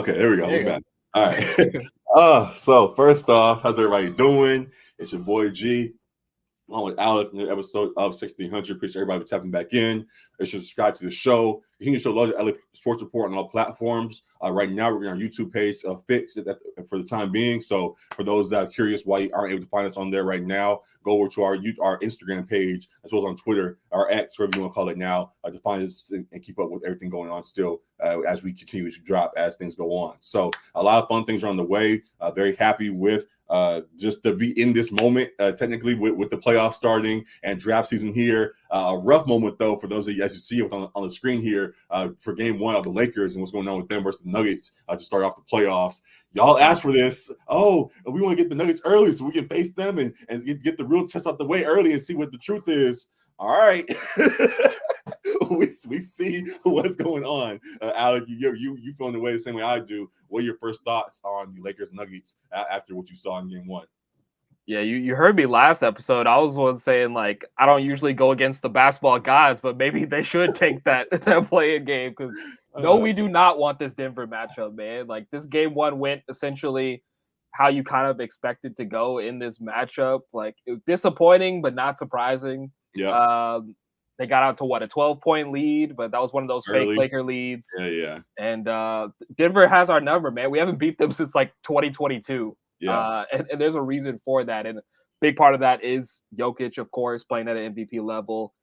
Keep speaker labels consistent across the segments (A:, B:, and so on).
A: Okay, there we go.
B: There
A: We're
B: you go.
A: back. All right. So first off, how's everybody doing? It's your boy G, along with Alec, in the episode of 1600. Appreciate everybody for tapping back in. Make sure to subscribe to the show. You can show love to Alec Sports Report on all platforms. Right now, we're on our YouTube page fixed for the time being. So for those that are curious why you aren't able to find us on there right now, go over to our Instagram page as well as on Twitter, our X, whatever you want to call it now, to find us and keep up with everything going on still as we continue to drop as things go on. So a lot of fun things are on the way. Very happy with just to be in this moment, technically with the playoffs starting and draft season here. A rough moment though for those of you, as you see on the screen here, for game one of the Lakers and what's going on with them versus the Nuggets to start off the playoffs. Y'all asked for this. Oh, we want to get the Nuggets early so we can face them and get the real test out the way early and see what the truth is. All right. we see what's going on. Alec, you feeling the way the same way I do. What are your first thoughts on the Lakers Nuggets after what you saw in game one?
B: Yeah, you heard me last episode. I was one saying like I don't usually go against the basketball gods, but maybe they should take that play-in game because no, we do not want this Denver matchup, man. Like this game one went essentially how you kind of expected to go in this matchup. Like it was disappointing, but not surprising.
A: Yeah.
B: They got out to what, a 12-point lead, but that was one of those fake Laker leads.
A: Yeah.
B: And Denver has our number, man. We haven't beat them since like 2022.
A: Yeah.
B: And there's a reason for that. And a big part of that is Jokic, of course, playing at an MVP level.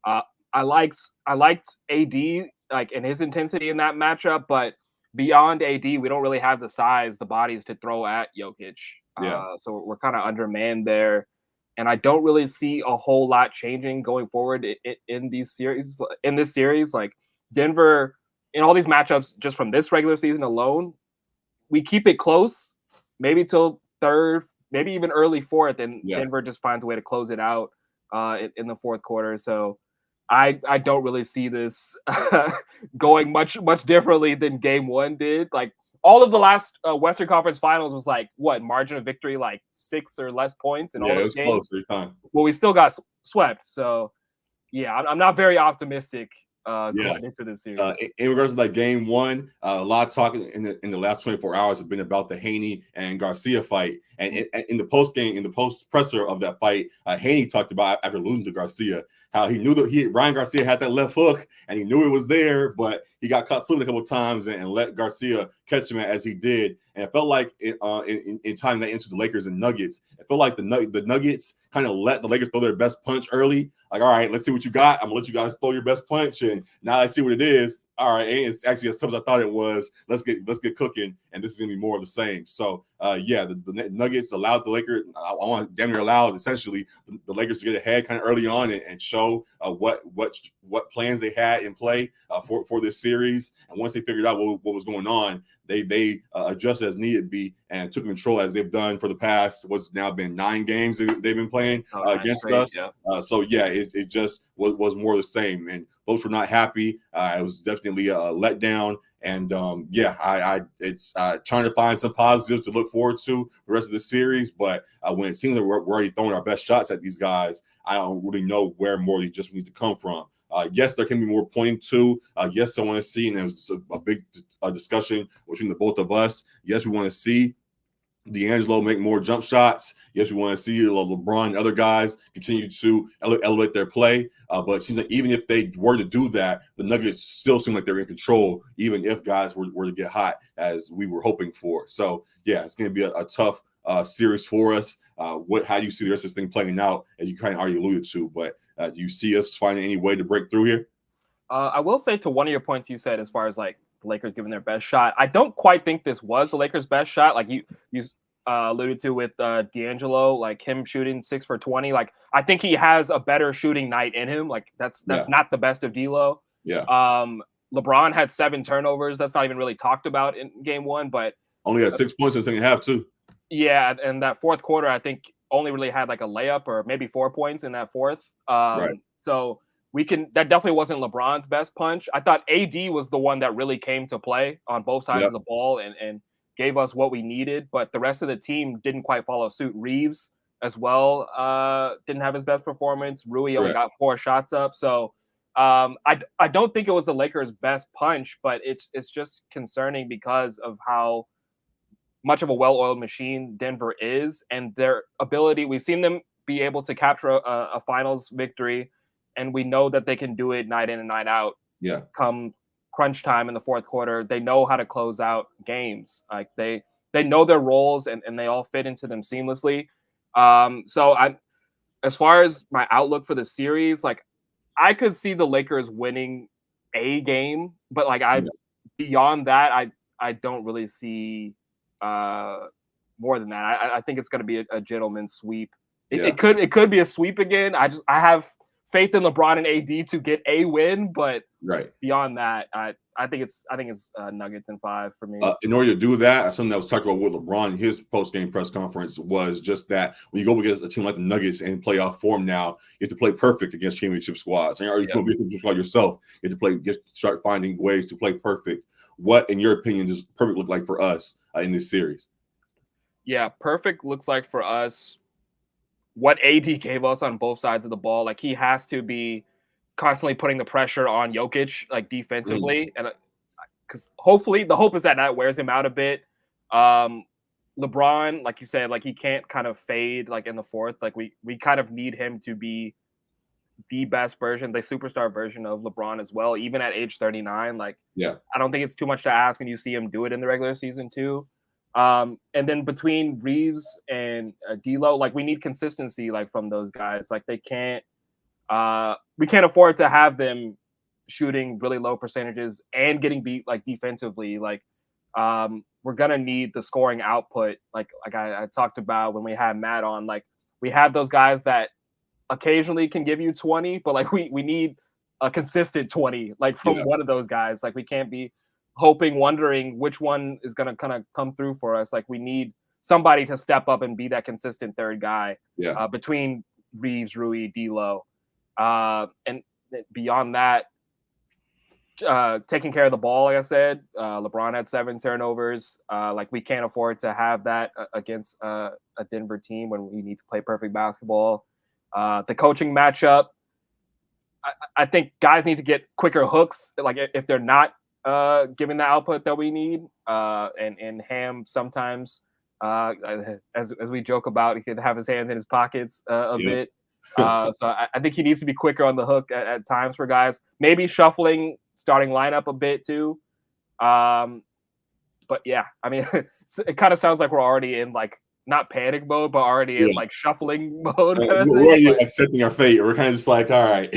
B: I liked AD like in his intensity in that matchup, but beyond AD, we don't really have the size, the bodies to throw at Jokic. So we're kind of undermanned there. And I don't really see a whole lot changing going forward in this series. Like Denver, in all these matchups, just from this regular season alone, we keep it close, maybe till third, maybe even early fourth, and Denver just finds a way to close it out in the fourth quarter. So I don't really see this going much differently than game one did. Like all of the last Western Conference Finals was like what margin of victory, like 6 or less points in all those games.
A: Close every time.
B: Well, we still got swept. So yeah, I'm not very optimistic going into this series.
A: In regards to that game one, a lot of talk in the last 24 hours has been about the Haney and Garcia fight. And in the post presser of that fight, Haney talked about after losing to Garcia how he knew that Ryan Garcia had that left hook and he knew it was there, but he got caught slipping a couple of times and let Garcia catch him as he did. And it felt like in tying that into the Lakers and Nuggets, it felt like the Nuggets kind of let the Lakers throw their best punch early. Like, all right, let's see what you got. I'm gonna let you guys throw your best punch, and now I see what it is. All right, and it's actually as tough as I thought it was. Let's get cooking, and this is gonna be more of the same. So, the Nuggets allowed the Lakers. I want damn near allowed essentially the Lakers to get ahead kind of early on and show what plans they had in play for this series. And once they figured out what was going on, they adjusted as needed be and took control as they've done for the past what's now been 9 games they've been playing against us. Yeah. It just was more of the same, and folks were not happy. It was definitely a letdown. And it's trying to find some positives to look forward to the rest of the series. But when it seems that we're already throwing our best shots at these guys, I don't really know where more they just need to come from. Yes, there can be more pointing to. Yes, I want to see, and there was a big discussion between the both of us. Yes, we want to see D'Angelo make more jump shots. Yes, we want to see LeBron and other guys continue to elevate their play. But it seems like even if they were to do that, the Nuggets still seem like they're in control, even if guys were to get hot as we were hoping for. So, yeah, it's going to be a tough series for us. How do you see the rest of this thing playing out, as you kind of already alluded to? But do you see us finding any way to break through here?
B: I will say to one of your points you said as far as like the Lakers giving their best shot, I don't quite think this was the Lakers' best shot. Like you alluded to with D'Angelo, like him shooting 6 for 20. Like I think he has a better shooting night in him. Like that's not the best of D'Lo.
A: Yeah.
B: LeBron had 7 turnovers. That's not even really talked about in game one, but
A: only had 6 points in the second half too.
B: Yeah, and that fourth quarter, I think only really had like a layup or maybe 4 points in that fourth.
A: Right.
B: So that definitely wasn't LeBron's best punch. I thought AD was the one that really came to play on both sides of the ball and gave us what we needed, but the rest of the team didn't quite follow suit. Reeves as well didn't have his best performance. Rui only got 4 shots up. So I don't think it was the Lakers' best punch, but it's just concerning because of how much of a well-oiled machine Denver is, and their ability. We've seen them be able to capture a finals victory, and we know that they can do it night in and night out.
A: Yeah.
B: Come crunch time in the fourth quarter, they know how to close out games. Like they know their roles, and they all fit into them seamlessly. So as far as my outlook for the series, like I could see the Lakers winning a game, but like
A: Yeah.
B: beyond that, I don't really see uh more than that. I think it's going to be a gentleman's sweep.
A: Yeah.
B: It could be a sweep again. I have faith in LeBron and AD to get a win, but
A: Right.
B: beyond that, I think it's Nuggets in 5 for me.
A: In order to do that, something that was talked about with LeBron in his post-game press conference was just that when you go against a team like the Nuggets in playoff form now, you have to play perfect against championship squads. And are you going to be a championship squad yourself? You have to start finding ways to play perfect. What, in your opinion, does perfect look like for us in this series?
B: Yeah, perfect looks like for us what AD gave us on both sides of the ball. Like he has to be constantly putting the pressure on Jokic, like defensively, and because hopefully the hope is that wears him out a bit. LeBron, like you said, like he can't kind of fade like in the fourth. Like we kind of need him to be the best version, the superstar version of LeBron as well, even at age 39. Like,
A: Yeah,
B: I don't think it's too much to ask when you see him do it in the regular season too. And then between Reeves and D'Lo, like we need consistency, like from those guys. Like we can't afford to have them shooting really low percentages and getting beat like defensively. Like we're gonna need the scoring output. Like I talked about when we had Matt on. Like we have those guys that occasionally can give you 20, but like we need a consistent 20, like from one of those guys. Like we can't be wondering which one is gonna kind of come through for us. Like we need somebody to step up and be that consistent third guy.
A: Yeah.
B: Between Reeves, Rui, D'Lo, and beyond that, taking care of the ball. Like I said, LeBron had 7 turnovers. Like we can't afford to have that against a Denver team when we need to play perfect basketball. The coaching matchup, I think guys need to get quicker hooks. Like if they're not giving the output that we need, and Ham sometimes, as we joke about, he could have his hands in his pockets a bit. So I think he needs to be quicker on the hook at times for guys. Maybe shuffling starting lineup a bit too. But yeah, I mean, it kind of sounds like we're already in like not panic mode, but already in like shuffling mode. Kind of
A: we're already accepting our fate. We're kind of just like, all right,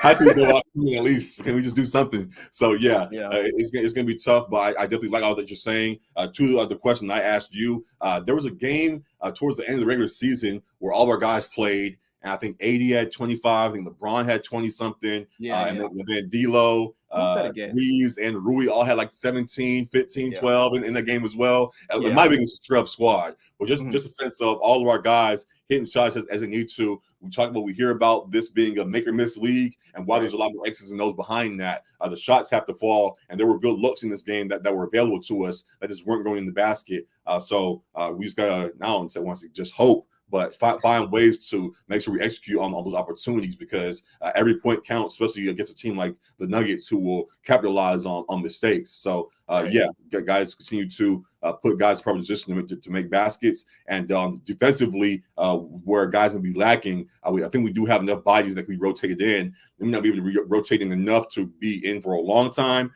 A: how can we go off? At least can we just do something? So it's going to be tough. But I definitely like all that you're saying. Two other questions I asked you. There was a game towards the end of the regular season where all of our guys played. And I think AD had 25. I think LeBron had 20 something. And then D'Lo, Reeves, and Rui all had like 17, 15, 12 in that game as well. It might be a scrub squad, but just a sense of all of our guys hitting shots as they need to. We hear about this being a make or miss league, and while there's a lot more X's and O's behind that, the shots have to fall. And there were good looks in this game that were available to us that just weren't going in the basket. So we just gotta just hope, but find ways to make sure we execute on all those opportunities, because every point counts, especially against a team like the Nuggets who will capitalize on mistakes. So, guys continue to put guys in proper position to make baskets. And defensively, where guys may be lacking, I think we do have enough bodies that can be rotated in. We may not be able to rotate in enough to be in for a long time.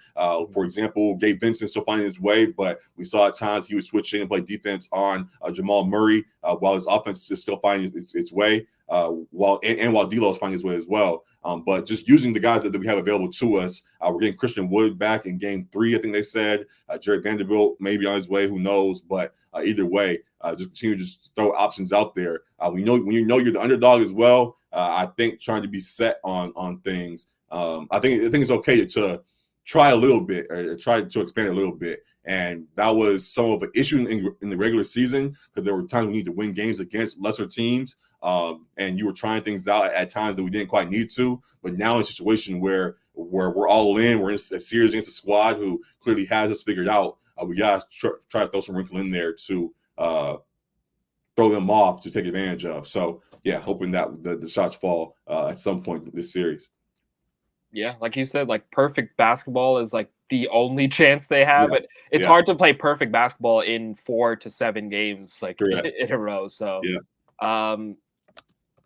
A: For example, Gabe Vincent still finding his way, but we saw at times he would switch in and play defense on Jamal Murray while his offense is still finding its way, while D'Lo is finding his way as well. But just using the guys that we have available to us, we're getting Christian Wood back in game 3, I think they said. Jared Vanderbilt may be on his way, who knows? But either way, just continue to just throw options out there. When you know you're the underdog as well, I think trying to be set on things. I think it's okay to try a little bit, or try to expand a little bit. And that was some of an issue in the regular season, because there were times we need to win games against lesser teams. And you were trying things out at times that we didn't quite need to. But now in a situation where we're all in, we're in a series against a squad who clearly has us figured out, we got to try to throw some wrinkle in there to throw them off to take advantage of. So, hoping that the shots fall at some point this series.
B: Yeah, like you said, like perfect basketball is like the only chance they have.
A: Yeah,
B: But it's
A: yeah,
B: hard to play perfect babasketball in 4 to 7 games like
A: correct.
B: in a row. So
A: Yeah,
B: um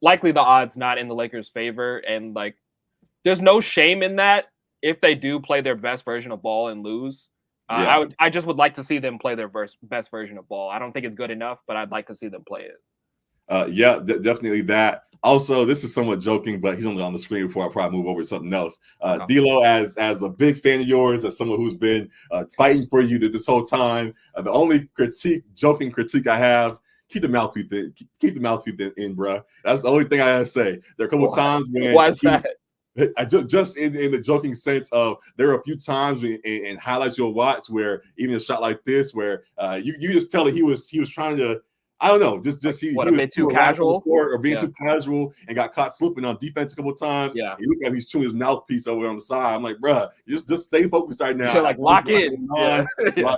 B: likely the odds not in the Lakers' favor. And like there's no shame in that if they do play their best version of ball and lose.
A: yeah.
B: I just would like to see them play their best version of ball. I don't think it's good enough, but I'd like to see them play it.
A: Yeah, definitely that. Also, this is somewhat joking, but he's only on the screen before I probably move over to something else.
B: Okay.
A: D'Lo, as a big fan of yours, as someone who's been fighting for you this whole time, the only joking critique I have, keep the mouthpiece in, keep the mouthpiece in, bruh. That's the only thing I gotta say. There are a couple times when
B: Why's that?
A: I just in the joking sense of there are a few times in highlights you'll watch where even a shot like this where you just tell that he was trying to, I don't know, just he
B: What, a
A: was
B: bit
A: too
B: too
A: relaxed on the
B: casual?
A: court or being
B: Yeah.
A: too casual and got caught slipping on defense a couple of times.
B: Yeah.
A: You look at him, he's chewing his mouthpiece over on the side. I'm like, bruh, just stay focused right now.
B: You're like, lock in. Yeah.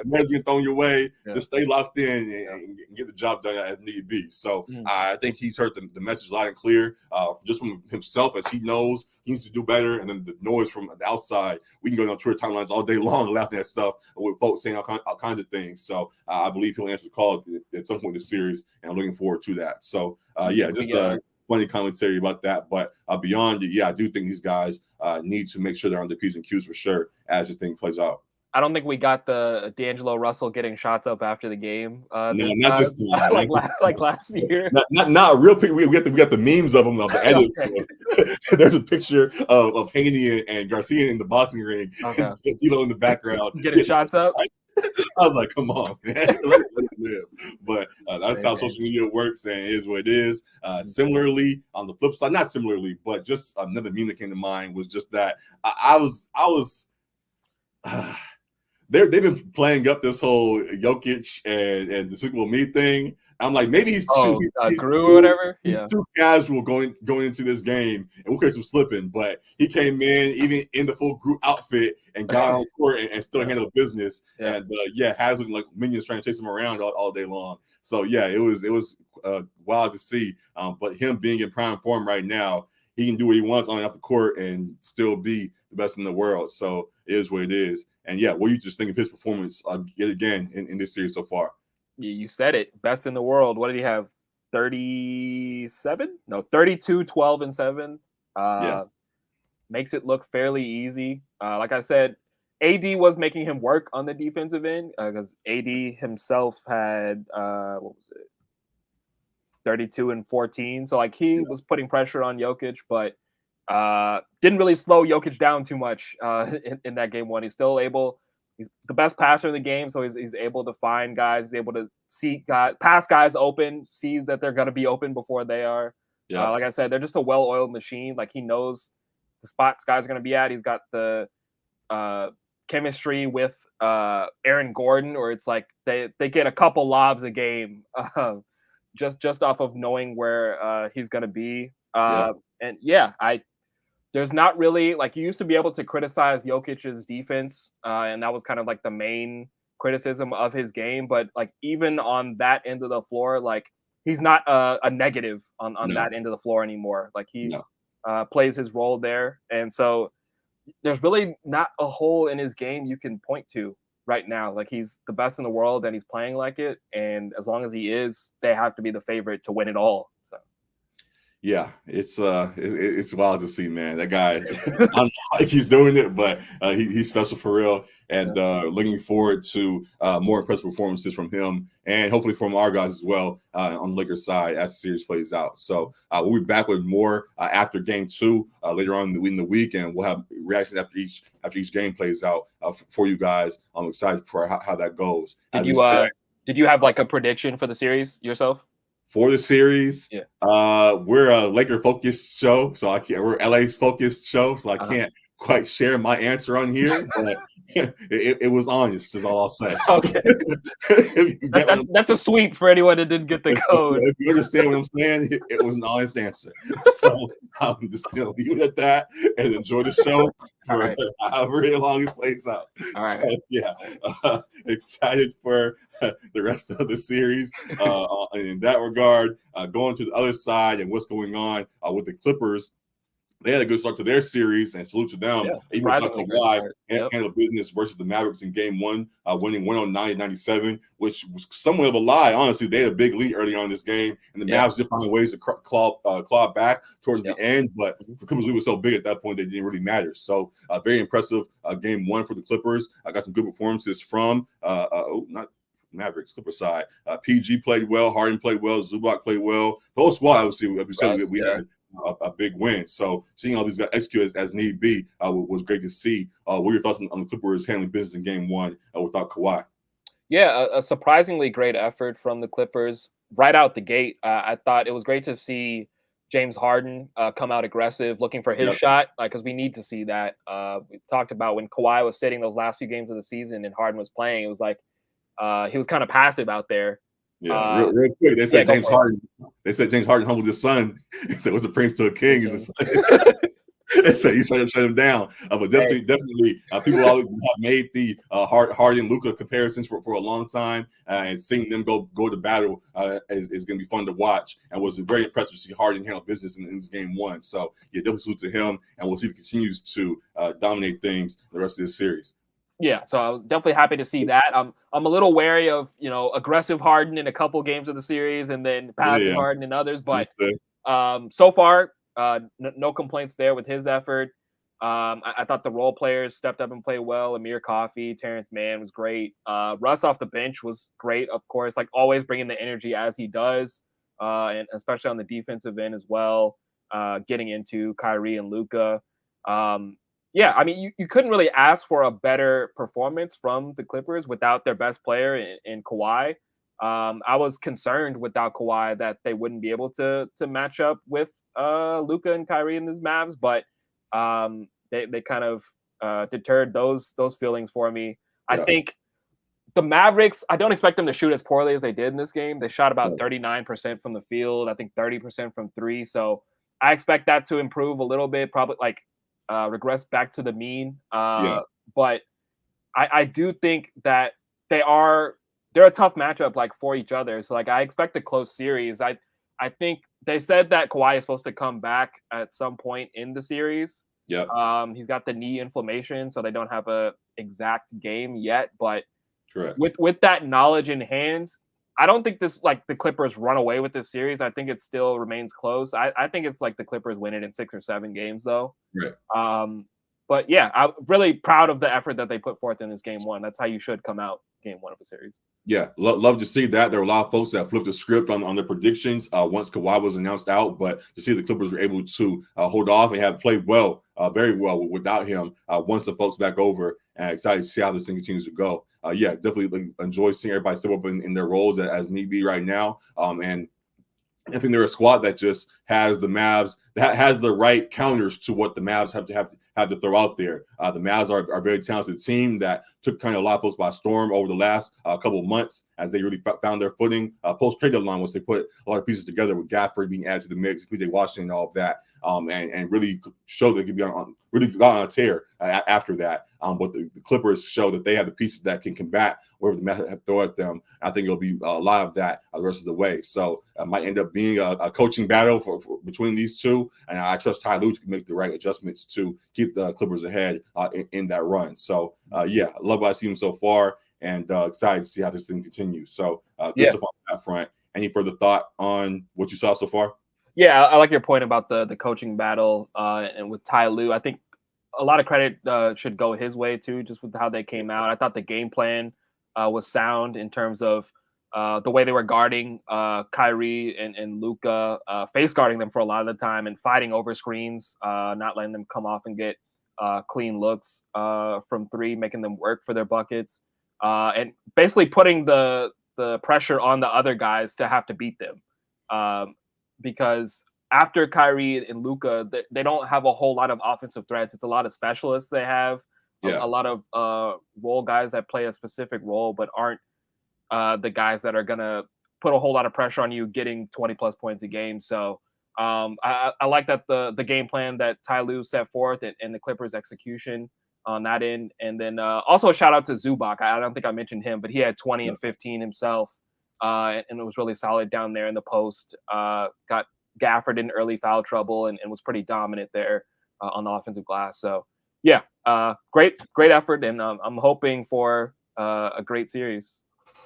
A: Management thrown your way.
B: Yeah.
A: Just stay locked in and get the job done as need be. So I think he's heard the message loud and clear, just from himself, as he knows he needs to do better. And then the noise from the outside, we can go on Twitter timelines all day long laughing at stuff with folks saying all kinds of things. So I believe he'll answer the call at some point in the series, and I'm looking forward to that. So just funny commentary about that. But beyond it, I do think these guys need to make sure they're on the P's and Q's for sure as this thing plays out.
B: I don't think we got the D'Angelo Russell getting shots up after the game.
A: No, not this time.
B: like last year.
A: Not a real picture. We got the memes of them of the edits.
B: Okay.
A: So there's a picture of Haney and Garcia in the boxing ring.
B: Okay.
A: In the background
B: getting shots up.
A: I was like, come on, man. Let it live. But that's how social media works, and it is what it is. Similarly, on the flip side, not similarly, but just another meme that came to mind was just that I was. They've been playing up this whole Jokic and the Super Bowl me thing. I'm like, maybe he's too
B: Drew or whatever.
A: He's too casual going into this game, and we'll catch him slipping. But he came in even in the full group outfit and got on court and still handled business.
B: Yeah.
A: And has looking like minions trying to chase him around all day long. So it was wild to see. But him being in prime form right now, he can do what he wants on and off the court and still be the best in the world. So it is what it is. And what you just think of his performance yet again in this series so far?
B: You said it. Best in the world. What did he have? 37? No, 32, 12, and 7. Makes it look fairly easy. Like I said, AD was making him work on the defensive end because AD himself had, 32 and 14. So like he was putting pressure on Jokic, but didn't really slow Jokic down too much in that game one. He's still able. He's the best passer in the game, so he's able to find guys. He's able to see guys, pass guys open, see that they're going to be open before they are.
A: Yeah.
B: Like I said, they're just a well-oiled machine. Like he knows the spots guys are going to be at. He's got the chemistry with Aaron Gordon, or it's like they get a couple lobs a game just off of knowing where he's going to be. There's not really, like, you used to be able to criticize Jokic's defense, and that was kind of like the main criticism of his game. But like even on that end of the floor, like he's not a negative on that end of the floor anymore. Like he plays his role there, and so there's really not a hole in his game you can point to right now. Like he's the best in the world, and he's playing like it. And as long as he is, they have to be the favorite to win it all.
A: Yeah, it's wild to see, man. That guy, I don't know how he keeps doing it, but he's special for real. And looking forward to more impressive performances from him, and hopefully from our guys as well on the Lakers side as the series plays out. So we'll be back with more after Game 2 later on in the week, and we'll have reactions after each game plays out for you guys. I'm excited for how that goes.
B: Did you have like a prediction for the series yourself?
A: For the series, we're a Laker focused show, so we're LA's focused show, so I can't quite share my answer on here, but it was honest, is all I'll say.
B: Okay. That's a sweep for anyone that didn't get the code.
A: If you understand what I'm saying, it was an honest answer. So I'm just going to leave it at that and enjoy the show for however long it plays out.
B: All right.
A: So, excited for the rest of the series in that regard. Going to the other side and what's going on with the Clippers. they had a good start to their series, and salute to them.
B: Yeah,
A: Even without
B: surprisingly good
A: Kawhi,
B: start. Yep.
A: handled business versus the Mavericks in Game 1, winning 109-97, which was somewhat of a lie. Honestly, they had a big lead early on in this game, and the Mavs just found ways to claw back towards the end. But the Clippers lead was so big at that point, they didn't really matter. So, very impressive Game 1 for the Clippers. I got some good performances from not Mavericks, Clippers side. PG played well, Harden played well, Zubac played well. The whole squad, obviously, we had a big win. So seeing all these guys execute as need be was great to see. What are your thoughts on the Clippers handling business in Game 1 without Kawhi?
B: Yeah, a surprisingly great effort from the Clippers right out the gate. I thought it was great to see James Harden come out aggressive, looking for his shot, because we need to see that. We talked about when Kawhi was sitting those last few games of the season and Harden was playing. It was like he was kind of passive out there.
A: Yeah, real quick. They said James Harden. They said James Harden humbled his son. He said, "What's a prince to a king?" They said you shut him down. But definitely, people always have made the Harden Luka comparisons for a long time, and seeing them go to battle is going to be fun to watch. And was very impressive to see Harden handle business in this Game 1. So yeah, definitely salute to him, and we'll see if he continues to dominate things the rest of this series.
B: Yeah, so I was definitely happy to see that. I'm a little wary of aggressive Harden in a couple games of the series and then passive Harden in others, but so far no complaints there with his effort. I thought the role players stepped up and played well. Amir Coffey, Terrence Mann was great. Russ off the bench was great, of course, like always bringing the energy as he does, and especially on the defensive end as well, getting into Kyrie and Luka. Yeah, I mean, you couldn't really ask for a better performance from the Clippers without their best player in Kawhi. I was concerned without Kawhi that they wouldn't be able to match up with Luka and Kyrie in these Mavs, but they kind of deterred those feelings for me. I think the Mavericks, I don't expect them to shoot as poorly as they did in this game. They shot about 39% from the field, I think 30% from three. So I expect that to improve a little bit, probably like regress back to the mean. But I do think that they're a tough matchup like for each other. So like I expect a close series. I think they said that Kawhi is supposed to come back at some point in the series. He's got the knee inflammation, so they don't have a exact game yet. But with that knowledge in hand, I don't think this like the Clippers run away with this series. I think it still remains close. I think it's like the Clippers win it in 6 or 7 games though. But yeah, I'm really proud of the effort that they put forth in this Game 1. That's how you should come out Game 1 of a series.
A: Yeah, love to see that. There were a lot of folks that flipped the script on their predictions once Kawhi was announced out, but to see the Clippers were able to hold off and have played well, very well without him once the folks back over, and excited to see how this thing continues to go. Yeah, definitely enjoy seeing everybody step up in their roles as need be right now. And I think they're a squad that just has the Mavs, that has the right counters to what the Mavs have to throw out there. The Mavs are a very talented team that took kind of a lot of folks by storm over the last couple of months as they really found their footing. Post trade deadline, once they put a lot of pieces together with Gafford being added to the mix, PJ Washington, and all of that, and really show they could be really got on a tear after that. But the Clippers show that they have the pieces that can combat whatever the Mavs have thrown at them. I think it'll be a lot of that the rest of the way. So it might end up being a coaching battle for between these two, and I trust Ty Lue to make the right adjustments to keep the Clippers ahead in that run. So yeah, I love what I see him so far, and excited to see how this thing continues. So good stuff on that front. Any further thought on what you saw so far?
B: Yeah, I like your point about the coaching battle and with Ty Lue. I think a lot of credit should go his way too, just with how they came out. I thought the game plan was sound in terms of the way they were guarding Kyrie and Luka, face guarding them for a lot of the time and fighting over screens, not letting them come off and get clean looks from three, making them work for their buckets, and basically putting the pressure on the other guys to have to beat them. Because after Kyrie and Luka, they don't have a whole lot of offensive threats. It's a lot of specialists they have, a lot of role guys that play a specific role, but aren't the guys that are going to put a whole lot of pressure on you getting 20-plus points a game. So I like that the game plan that Ty Lue set forth and the Clippers' execution on that end. And then also a shout out to Zubac. I don't think I mentioned him, but he had 20 and 15 himself. And it was really solid down there in the post. Got Gafford in early foul trouble and was pretty dominant there on the offensive glass. So yeah, great effort, and I'm hoping for a great series.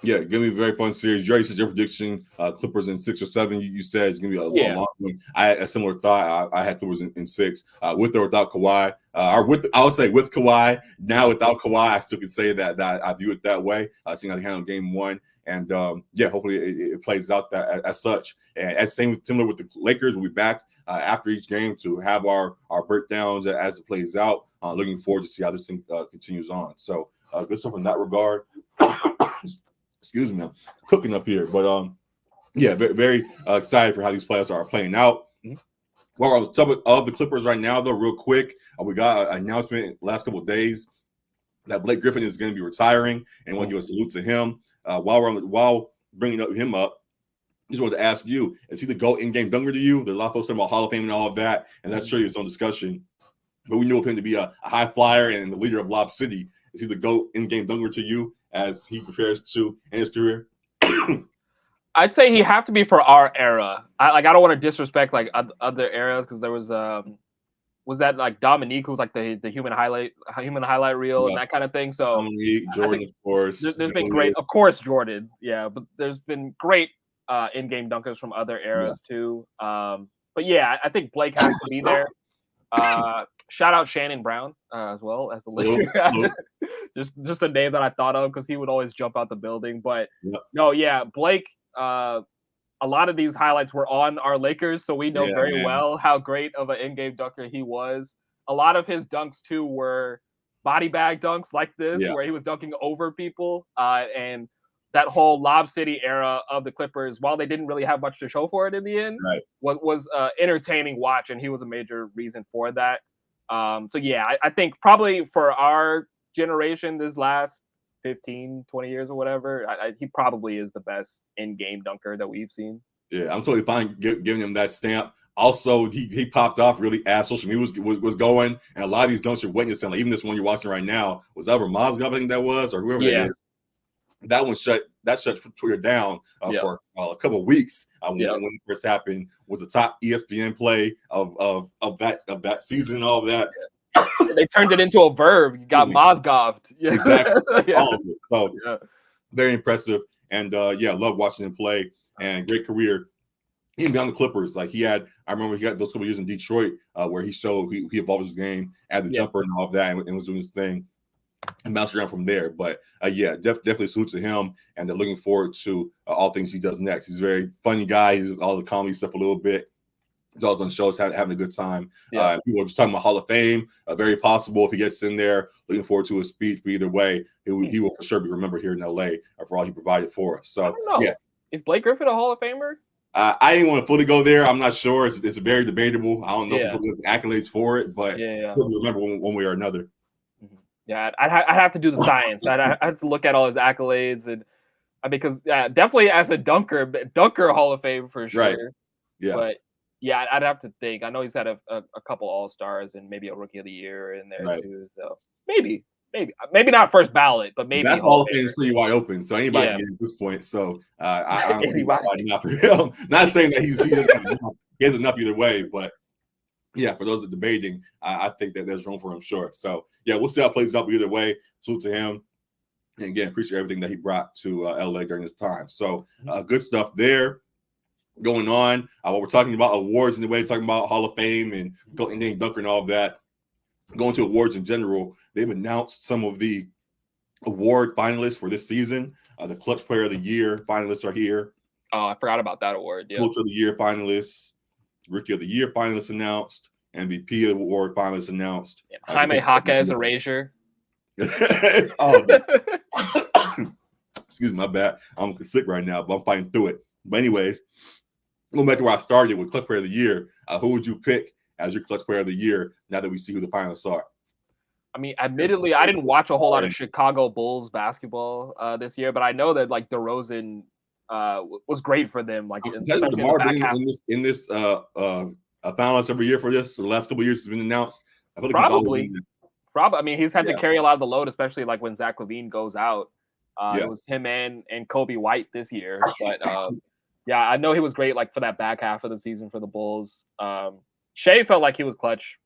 A: Yeah, gonna be a very fun series. You already said your prediction, Clippers in 6 or 7. You said it's gonna be a long one. I had a similar thought. I had Clippers in 6, with or without Kawhi, I would say with Kawhi. Now without Kawhi, I still can say that I view it that way. Seeing how they handle Game 1, and hopefully it plays out that as such. And similar with the Lakers, we'll be back after each game to have our breakdowns as it plays out. Looking forward to see how this thing continues on. So good stuff in that regard. Excuse me, I'm cooking up here, but very, very excited for how these players are playing out.
B: Mm-hmm.
A: Well, on the topic of the Clippers right now, though, real quick, we got an announcement last couple of days that Blake Griffin is going to be retiring, and want to give a salute to him. While bringing him up, I just wanted to ask you: is he the GOAT in-game dunker to you? There's a lot of folks talking about Hall of Fame and all of that, and that's surely its own discussion. But we know of him to be a high flyer and the leader of Lob City. Is he the GOAT in-game dunker to you as he prepares to end his career?
B: I'd say he have to be for our era. I don't want to disrespect like other eras, because there was that like Dominique, who's like the human highlight reel and that kind of thing. So
A: Dominique, Jordan, of course.
B: There's been great, of course, Jordan. Yeah, but there's been great in-game dunkers from other eras too. But yeah, I think Blake has to be there. Shout out Shannon Brown as well as the Laker. just a name that I thought of because he would always jump out the building. But Blake. A lot of these highlights were on our Lakers, so we know very well how great of an in-game dunker he was. A lot of his dunks too were body bag dunks like this, where he was dunking over people. And that whole Lob City era of the Clippers, while they didn't really have much to show for it in the end, was entertaining watch, and he was a major reason for that. I think probably for our generation, this last 15, 20 years or whatever, he probably is the best in-game dunker that we've seen.
A: Yeah, I'm totally fine giving him that stamp. Also, he popped off really as social media was going, and a lot of these dunks you're witnessing, like even this one you're watching right now, was over Mozgov, I think that was, or whoever that is. That one shut Twitter down for a couple of weeks when it first happened. Was the top ESPN play of that season and all of that.
B: They turned it into a verb. You got Mozgoved.
A: Yeah. Exactly. All of it. So very impressive. And love watching him play, and great career. Even beyond the Clippers, like I remember he got those couple of years in Detroit where he showed he evolved his game, added the jumper and all of that, and was doing his thing and bounced around from there. But definitely salute to him, and they're looking forward to all things he does next. He's a very funny guy. He's all the comedy stuff a little bit. He's always on shows, having a good time. People are talking about Hall of Fame. Very possible if he gets in there. Looking forward to his speech. But either way, he will for sure be remembered here in LA for all he provided for us. So,
B: is Blake Griffin a Hall of Famer?
A: I didn't want to fully go there. I'm not sure. It's very debatable. I don't know if people have accolades for it, but he'll remember one way or another.
B: Yeah, I'd have to do the science. I'd have to look at all his accolades, and because definitely as a dunker Hall of Fame for sure.
A: Right. Yeah.
B: But I'd have to think. I know he's had a couple All-Stars and maybe a Rookie of the Year in there too. So maybe not first ballot, but maybe
A: that Hall of Fame is pretty wide open, so anybody can get at this point. So I don't see why not for him. Not saying that he has enough either way, but for those that are debating, I think that there's room for him, sure. So we'll see how it plays out. Either way, salute to him, and again, appreciate everything that he brought to LA during this time. So good stuff there going on. What we're talking about awards in the way, talking about Hall of Fame and name dunker and all of that. Going to awards in general, they've announced some of the award finalists for this season. The Clutch Player of the Year finalists are here.
B: Oh, I forgot about that award. Yeah.
A: Coach of the Year finalists, Rookie of the Year finalists announced, MVP award finalists announced.
B: Jaime Jaquez erasure.
A: Excuse me, my bad. I'm sick right now, but I'm fighting through it. But anyways, going back to where I started with Clutch Player of the Year, who would you pick as your Clutch Player of the Year now that we see who the finalists are?
B: I mean, admittedly, I didn't watch a whole lot of Chicago Bulls basketball this year, but I know that like DeRozan was great for them. Like,
A: DeMar in this finalist every year for this. The last couple of years has been announced. I feel like
B: probably. I mean, he's had to carry a lot of the load, especially like when Zach LaVine goes out. It was him and Kobe White this year, but Yeah, I know he was great like for that back half of the season for the Bulls. Shea felt like he was clutch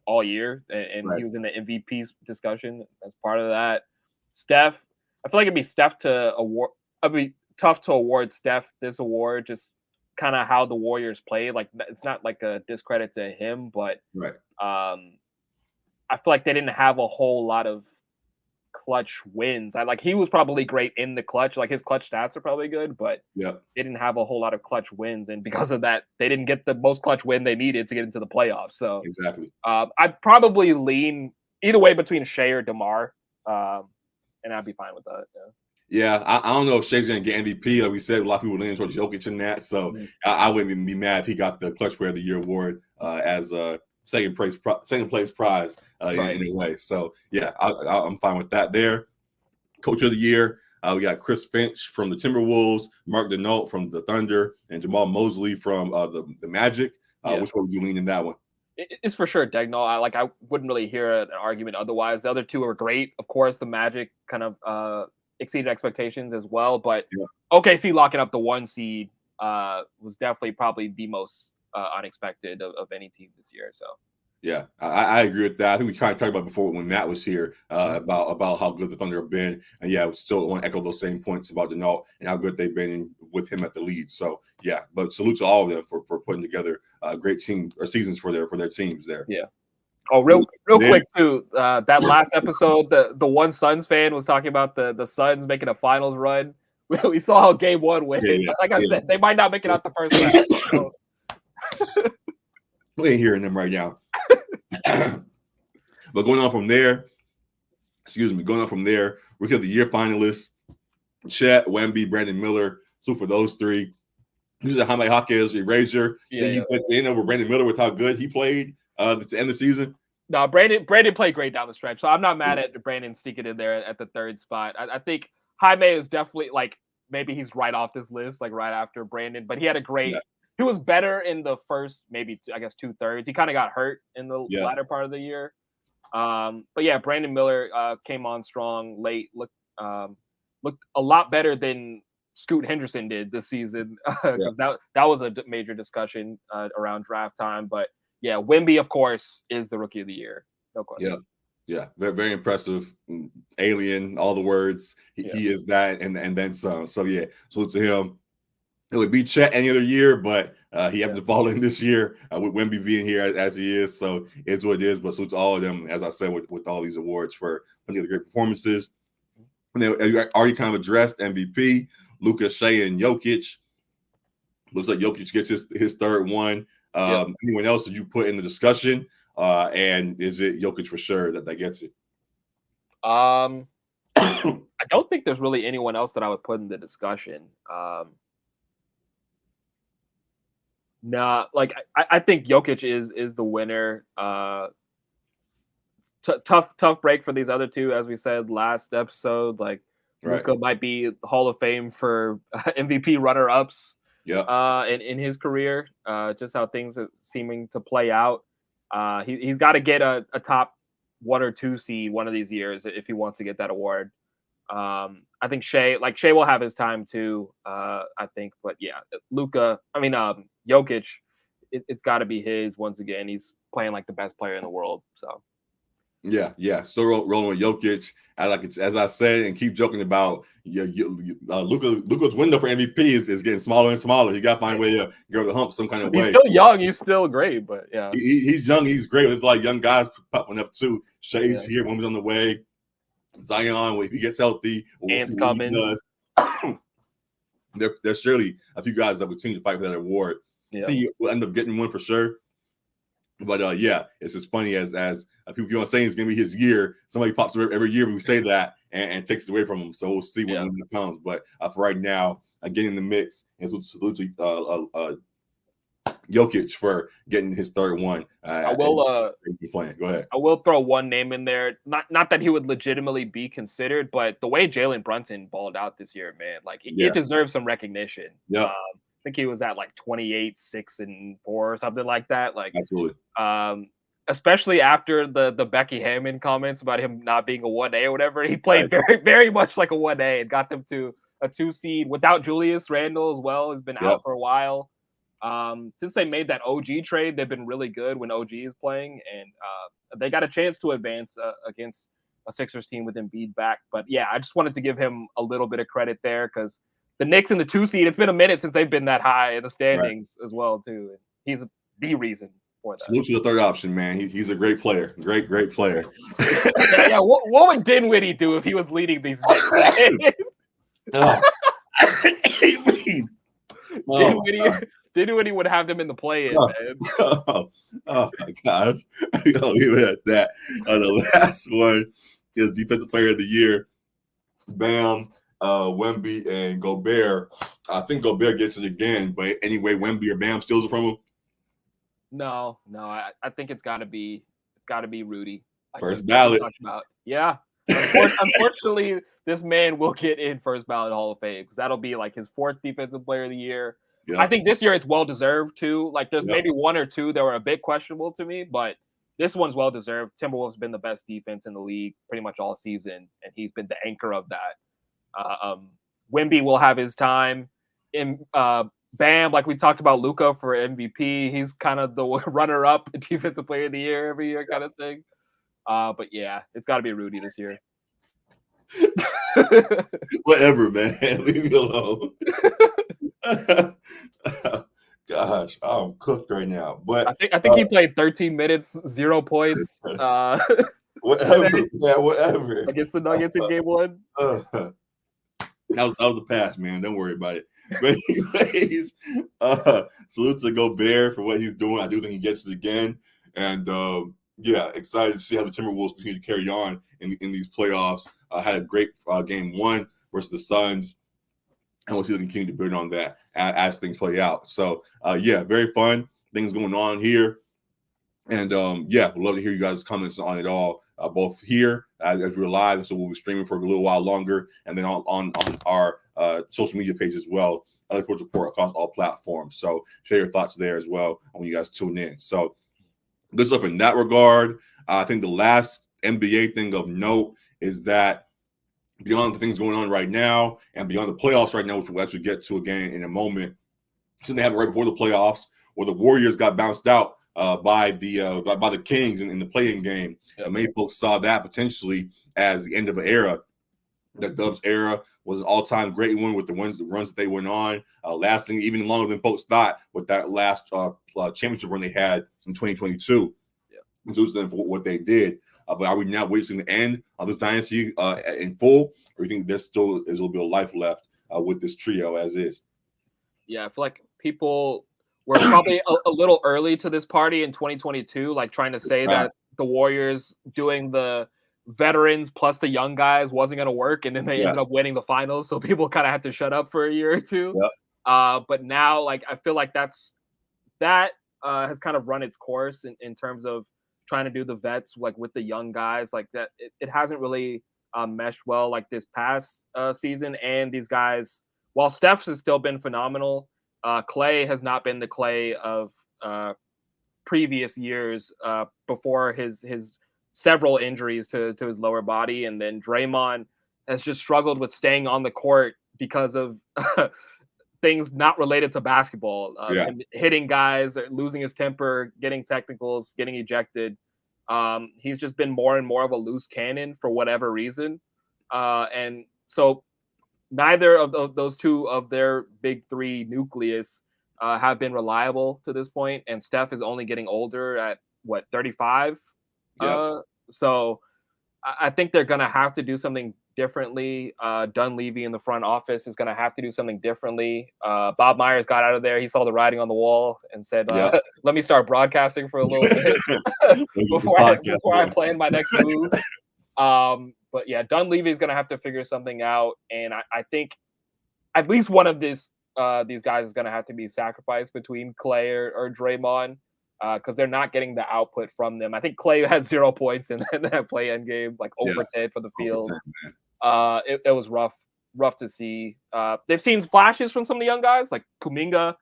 B: all year, and
A: Right.
B: he was in the MVP discussion as part of that. Steph, I feel like it'd be Steph to award. It'd be tough to award Steph this award, just kind of how the Warriors played. Like it's not like a discredit to him, but
A: Right.
B: I feel like they didn't have a whole lot of clutch wins. He was probably great in the clutch. Like his clutch stats are probably good, but
A: Yeah.
B: they didn't have a whole lot of clutch wins, and because of that, they didn't get the most clutch win they needed to get into the playoffs. So
A: Exactly.
B: I'd probably lean either way between Shea or DeMar, and I'd be fine with that.
A: Yeah, I don't know if Shea's going to get MVP. Like we said, a lot of people leaning towards Jokic in that. So I wouldn't even be mad if he got the Clutch Player of the Year award as a second place prize in a way. So yeah, I'm fine with that there. Coach of the Year, we got Chris Finch from the Timberwolves, Mark Denault from the Thunder, and Jamal Mosley from the Magic. Which one would you lean in that one?
B: It's for sure Dagnall. I wouldn't really hear an argument otherwise. The other two are great. Of course, the Magic kind of exceeded expectations as well. But OKC locking up the 1 seed was definitely probably the most unexpected of any team this year. So
A: yeah, I agree with that. I think we kind of talked about before when Matt was here about how good the Thunder have been, and yeah, we still want to echo those same points about Denault and how good they've been with him at the lead. So yeah, but salute to all of them for putting together great team or seasons for their teams there.
B: Yeah. Oh, real quick too. That last episode, the one Suns fan was talking about the Suns making a finals run. We saw how Game 1 went. Like I said, they might not make it out the first round. So.
A: We ain't hearing them right now. But going on from there, Rookie of the Year finalists, Chet, Wemby, Brandon Miller. So for those three, these are Jaime Jaquez, erasure. Then you put in over Brandon Miller with how good he played to end the season.
B: No, Brandon played great down the stretch, so I'm not mad at Brandon sneaking in there at the third spot. I think Jaime is definitely maybe he's right off this list, right after Brandon, but he had a great. Yeah. He was better in the first, maybe 2/3. He kind of got hurt in the latter part of the year. But yeah, Brandon Miller came on strong late. Looked a lot better than Scoot Henderson did this season. That was a major discussion around draft time. But yeah, Wemby, of course, is the Rookie of the Year. No question.
A: Yeah, very, very impressive. Alien, all the words. He is that, and then some. So yeah, salute to him. It would be Chet any other year, but he happened to fall in this year with Wemby being here as he is. So it's what it is. But salute to all of them, as I said, with all these awards for plenty of great performances. And then you already kind of addressed MVP, Luka, Shea, and Jokic. Looks like Jokic gets his third one. Anyone else that you put in the discussion? And is it Jokic for sure that gets it?
B: I don't think there's really anyone else that I would put in the discussion. Nah, I think Jokic is the winner. Tough break for these other two, as we said last episode. Luka might be Hall of Fame for MVP runner-ups. In his career, just how things are seeming to play out. He's got to get a top 1 or 2 seed one of these years if he wants to get that award. I think Shea will have his time too. I think, but yeah, Jokic, it's got to be his once again. He's playing like the best player in the world. So.
A: Yeah. Still rolling with Jokic. As I said, and keep joking about Luka's window for MVP is getting smaller and smaller. He got to find a way to go to the hump some kind of way.
B: He's still young. He's still great, but yeah.
A: He's young. He's great. There's a lot of young guys popping up too. Shea's here. One was on the way. Zion, if he gets healthy,
B: we'll see what he
A: does. There's surely a few guys that would continue to fight for that award. I think he will end up getting one for sure. But it's as funny as people keep on saying it's going to be his year. Somebody pops up every year. We say that and takes it away from him. So we'll see when it comes. But for right now, getting in the mix and salute to Jokic for getting his third one.
B: I will
A: go ahead.
B: I will throw one name in there. Not that he would legitimately be considered, but the way Jalen Brunson balled out this year, man, he deserves some recognition.
A: Yeah.
B: I think he was at 28, 6 and 4 or something like that.
A: Absolutely.
B: Especially after the Becky Hammon comments about him not being a 1A or whatever, he played very, very much like a 1A and got them to a 2 seed without Julius Randle as well. Has been out for a while. Since they made that OG trade, they've been really good when OG is playing, and they got a chance to advance against a Sixers team with Embiid back. But yeah, I just wanted to give him a little bit of credit there because the Knicks in the 2 seed, it's been a minute since they've been that high in the standings as well too. And he's the reason for that.
A: Salute to the third option, man. He's a great player. Great player.
B: yeah. What would Dinwiddie do if he was leading these Knicks? Dinwiddie would have them in the play-in, man.
A: Oh my gosh. I'll leave it at that. The last one is Defensive Player of the Year. Bam, Wemby, and Gobert. I think Gobert gets it again, but anyway, Wemby or Bam steals it from him.
B: No. I think it's got to be Rudy.
A: First ballot.
B: Yeah. Unfortunately, this man will get in first ballot Hall of Fame because that'll be like his 4th Defensive Player of the Year. Yep. I think this year it's well deserved too. Like there's maybe 1 or 2 that were a bit questionable to me, but this one's well deserved. Timberwolves been the best defense in the league pretty much all season, and he's been the anchor of that. Wemby will have his time. In Bam, like we talked about Luka for MVP, he's kind of the runner-up Defensive Player of the Year every year kind of thing. But yeah, it's got to be Rudy this year.
A: Whatever, man. Leave me alone. Gosh, I'm cooked right now. But
B: I think he played 13 minutes, 0 points.
A: Whatever. Yeah, whatever.
B: Against the Nuggets in game 1.
A: That was the past, man. Don't worry about it. But anyways, salute to Gobert for what he's doing. I do think he gets it again. And yeah, excited to see how the Timberwolves continue to carry on in these playoffs. Had a great game 1 versus the Suns. And we'll see if they continue to build on that as things play out. So, yeah, very fun things going on here. And, yeah, we'd love to hear you guys' comments on it all, both here as we're live. So we'll be streaming for a little while longer. And then on our social media page as well. I look forward to report across all platforms. So share your thoughts there as well when you guys tune in. So good stuff in that regard. I think the last NBA thing of note is that beyond the things going on right now and beyond the playoffs right now, which we'll actually get to again in a moment, something that happened right before the playoffs where the Warriors got bounced out by the Kings in the play-in game. And many folks saw that potentially as the end of an era. The Dubs era was an all-time great one with the runs that they went on, lasting even longer than folks thought with that last championship run they had in 2022. Yeah. So for what they did. But are we now waiting the end of this dynasty in full, or do you think there's still is a little bit of life left with this trio as is?
B: Yeah, I feel like people were probably a little early to this party in 2022, like trying to say that the Warriors doing the veterans plus the young guys wasn't going to work, and then they ended up winning the finals. So people kind of had to shut up for a year or two. Yeah. But now, like I feel like that has kind of run its course in terms of trying to do the vets like with the young guys like that. It hasn't really meshed well like this past season. And these guys, while Steph has still been phenomenal, Clay has not been the Clay of previous years before his several injuries to his lower body. And then Draymond has just struggled with staying on the court because of things not related to basketball, hitting guys, losing his temper, getting technicals, getting ejected. He's just been more and more of a loose cannon for whatever reason. And so neither of those two of their big 3 nucleus have been reliable to this point. And Steph is only getting older at 35. So I think they're going to have to do something differently. Dunleavy in the front office is going to have to do something differently. Bob Myers got out of there. He saw the writing on the wall and said, let me start broadcasting for a little bit before I plan my next move. But yeah, Dunleavy is going to have to figure something out. And I think at least one of these guys is going to have to be sacrificed between Clay or Draymond. Because they're not getting the output from them. I think Clay had 0 points in that play-in game, like over 10 for the field. It was rough to see. They've seen flashes from some of the young guys, like Kuminga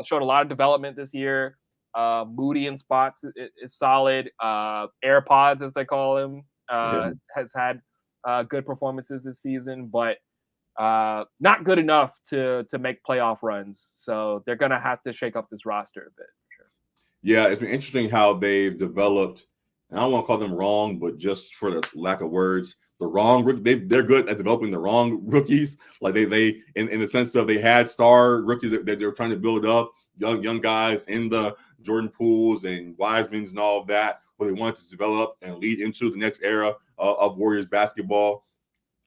B: showed a lot of development this year. Moody in spots is solid. AirPods, as they call him, has had good performances this season. But not good enough to make playoff runs. So they're gonna have to shake up this roster a bit. Sure.
A: Yeah, it's been interesting how they've developed. And I don't want to call them wrong, but just for the lack of words, the wrong they're good at developing the wrong rookies. Like they in the sense of they had star rookies that they were trying to build up, young guys in the Jordan Pooles and Wisemans and all of that, where they wanted to develop and lead into the next era of Warriors basketball.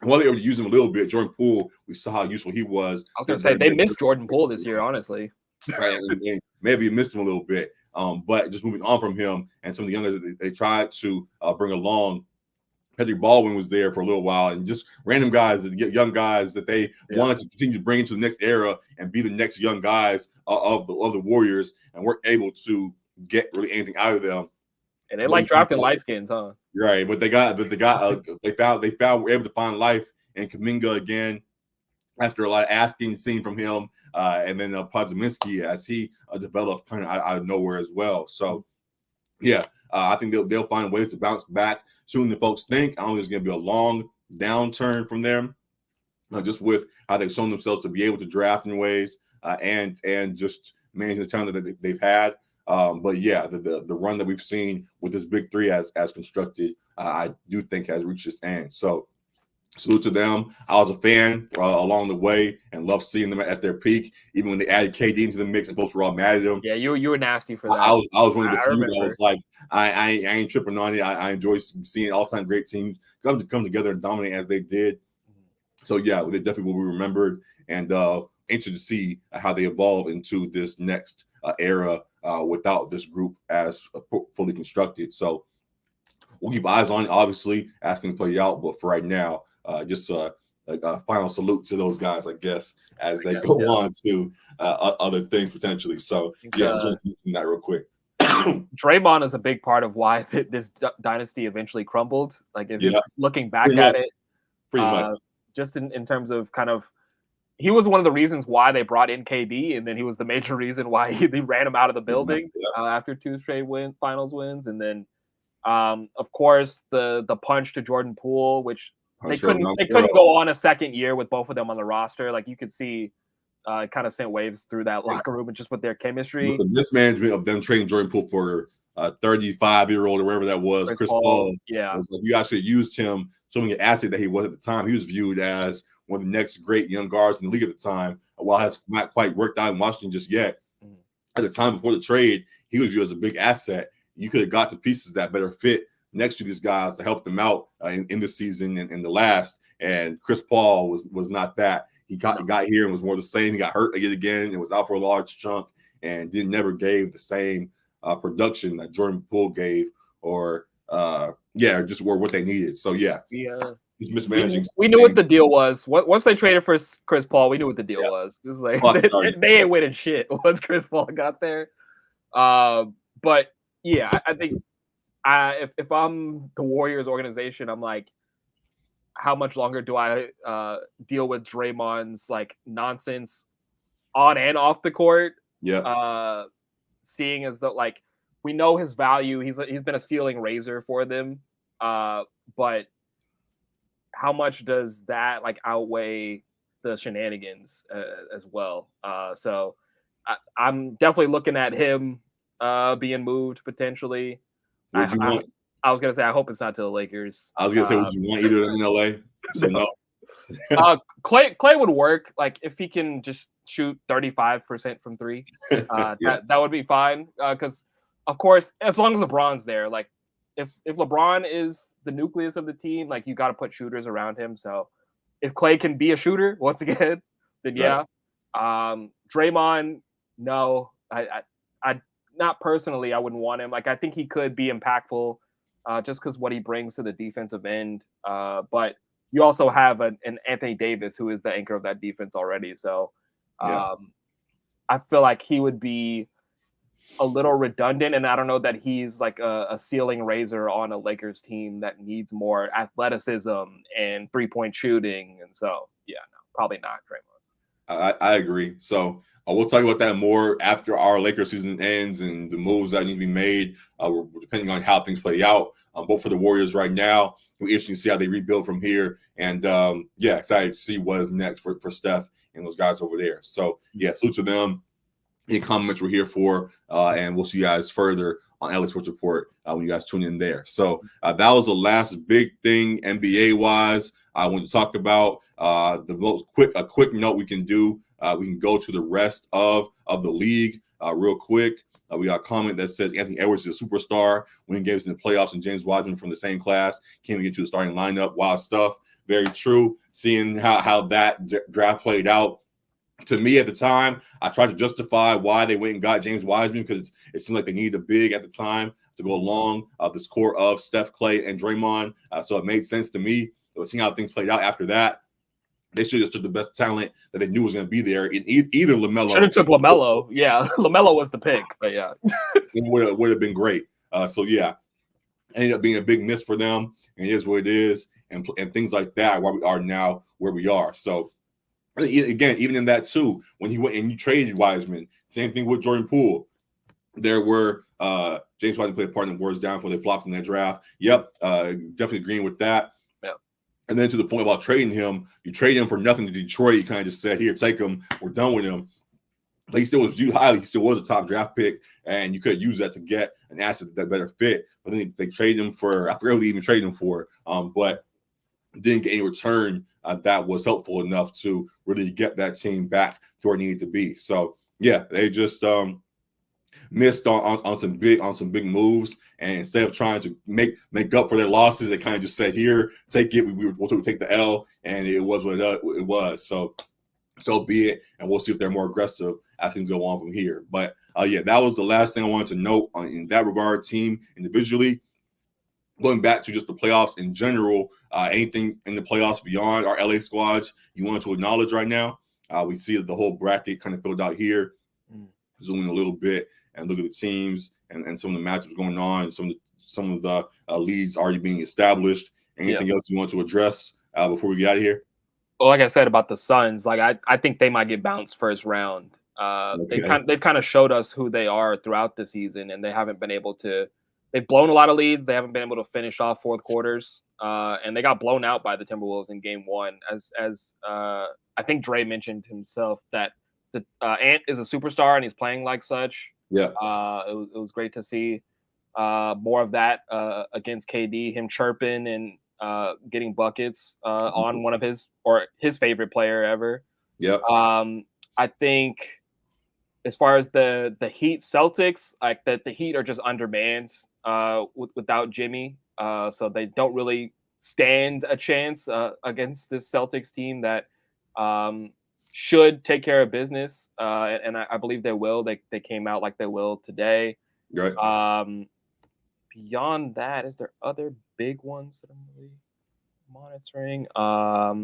A: And while they were using him a little bit, Jordan Poole, we saw how useful he was.
B: I was going to say they missed Jordan Poole this year, honestly.
A: Right, and maybe missed him a little bit. But just moving on from him and some of the youngers they tried to bring along. Patrick Baldwin was there for a little while, and just random guys, young guys that they wanted to continue to bring into the next era and be the next young guys of the Warriors, and weren't able to get really anything out of them.
B: And they like drafting light skins, huh?
A: Right, but they found were able to find life in Kuminga again after a lot of asking, seeing from him, and then Podziemski as he developed kind of out of nowhere as well. So, yeah, I think they'll find ways to bounce back sooner than folks think. I don't think it's going to be a long downturn from them, just with how they've shown themselves to be able to draft in ways and just manage the talent that they've had. But yeah, the run that we've seen with this big three as constructed, I do think has reached its end. So salute to them. I was a fan along the way and loved seeing them at their peak, even when they added KD into the mix and folks were all mad at them.
B: Yeah, you were nasty for that.
A: I was one of the few that was like, I ain't tripping on it. I enjoy seeing all-time great teams come together and dominate as they did. So yeah, they definitely will be remembered, and interested to see how they evolve into this next era without this group as fully constructed. So we'll keep eyes on it, obviously, as things play out. But for right now, just a final salute to those guys, I guess, as they go on to other things potentially. So yeah, just want to mention that real quick.
B: Draymond is a big part of why this dynasty eventually crumbled. Like if you're looking back at it,
A: pretty much,
B: just in terms of kind of, he was one of the reasons why they brought in KD, and then he was the major reason why they ran him out of the building after 2 straight finals wins, and then of course the punch to Jordan Poole, which they couldn't go on a second year with both of them on the roster. Like you could see, kind of sent waves through that locker room and just with their chemistry.
A: With the mismanagement of them trading Jordan Poole for a 35-year-old or wherever that was, Chris Paul.
B: Yeah,
A: was like you actually used him, showing an asset that he was at the time. He was viewed as one of the next great young guards in the league at the time. While it has not quite worked out in Washington just yet, at the time before the trade, he was viewed as a big asset. You could have got to pieces that better fit next to these guys to help them out in the season and the last. And Chris Paul was not that. He got here and was more the same. He got hurt again and was out for a large chunk and never gave the same production that Jordan Poole gave or just were what they needed. So yeah. He's mismanaging.
B: We knew what the deal was. Once they traded for Chris Paul, we knew what the deal was. It was like they ain't winning shit once Chris Paul got there. But yeah, I think if I'm the Warriors organization, I'm like, how much longer do I deal with Draymond's like nonsense on and off the court?
A: Yeah.
B: Seeing as though like we know his value, he's been a ceiling raiser for them, but how much does that like outweigh the shenanigans as well? So I'm definitely looking at him being moved potentially. I was gonna say I hope it's not to the Lakers.
A: I was gonna say, would you want either of them in LA? So no.
B: Clay would work. Like if he can just shoot 35% from 3, that would be fine. Because of course, as long as LeBron's there, like if LeBron is the nucleus of the team, like you got to put shooters around him. So if Clay can be a shooter once again, then yeah. Draymond, no, I not personally, I wouldn't want him. Like I think he could be impactful, just because what he brings to the defensive end. But you also have an Anthony Davis who is the anchor of that defense already. So I feel like he would be a little redundant, and I don't know that he's like a ceiling raiser on a Lakers team that needs more athleticism and 3-point shooting. And so, yeah, no, probably not Draymond.
A: I agree. So We'll talk about that more after our Lakers season ends and the moves that need to be made, depending on how things play out. Both for the Warriors right now, we're interested to see how they rebuild from here. And excited to see what is next for Steph and those guys over there. So salute to them. Any comments we're here for, and we'll see you guys further on LA Sports Report when you guys tune in there. So that was the last big thing NBA wise I want to talk about. A quick note we can do. We can go to the rest of the league real quick. We got a comment that says Anthony Edwards is a superstar, winning games in the playoffs, and James Wiseman from the same class can't even get to the starting lineup. Wild stuff. Very true. Seeing how that draft played out. To me at the time, I tried to justify why they went and got James Wiseman because it seemed like they needed a big at the time to go along this core of Steph, Clay, and Draymond. So it made sense to me. So seeing how things played out after that, they should have took the best talent that they knew was going to be there in either LaMelo.
B: Should have took LaMelo. Yeah, LaMelo was the pick, but yeah.
A: It would have been great. Ended up being a big miss for them, and it is what it is, and things like that, why we are now where we are. So, again, even in that too, when he went and you traded Wiseman, same thing with Jordan Poole. There were James Wiseman played a part in the Warriors downfall. They flopped in that draft. Yep, definitely agreeing with that. And then to the point about trading him, you trade him for nothing to Detroit. You kind of just said, here, take him. We're done with him. But he still was viewed highly. He still was a top draft pick, and you could use that to get an asset that better fit. But then they traded him for, I forget what they even traded him for, but didn't get any return that was helpful enough to really get that team back to where it needed to be. So, yeah, they just missed on some big moves, and instead of trying to make up for their losses, they kind of just said, "Here, take it. We'll take the L," and it was what it was. So be it, and we'll see if they're more aggressive as things go on from here. But that was the last thing I wanted to note in that regard. Team individually, going back to just the playoffs in general, anything in the playoffs beyond our LA squads you want to acknowledge right now? We see the whole bracket kind of filled out here. Zooming a little bit and look at the teams and some of the matchups going on, some of the leads already being established. Anything else you want to address before we get out of here?
B: Well, like I said about the Suns, like I think they might get bounced first round. They've kind of showed us who they are throughout the season, and they haven't been able to. They've blown a lot of leads. They haven't been able to finish off fourth quarters, and they got blown out by the Timberwolves in Game 1. As I think Dre mentioned himself that the Ant is a superstar and he's playing like such.
A: Yeah,
B: it was great to see more of that against KD, him chirping and getting buckets on one of his favorite player ever.
A: Yep.
B: I think as far as the Heat Celtics, like that the Heat are just undermanned without Jimmy, so they don't really stand a chance against this Celtics team that should take care of business, and I believe they will. They came out like they will today.
A: Right.
B: Beyond that, is there other big ones that I'm really monitoring? I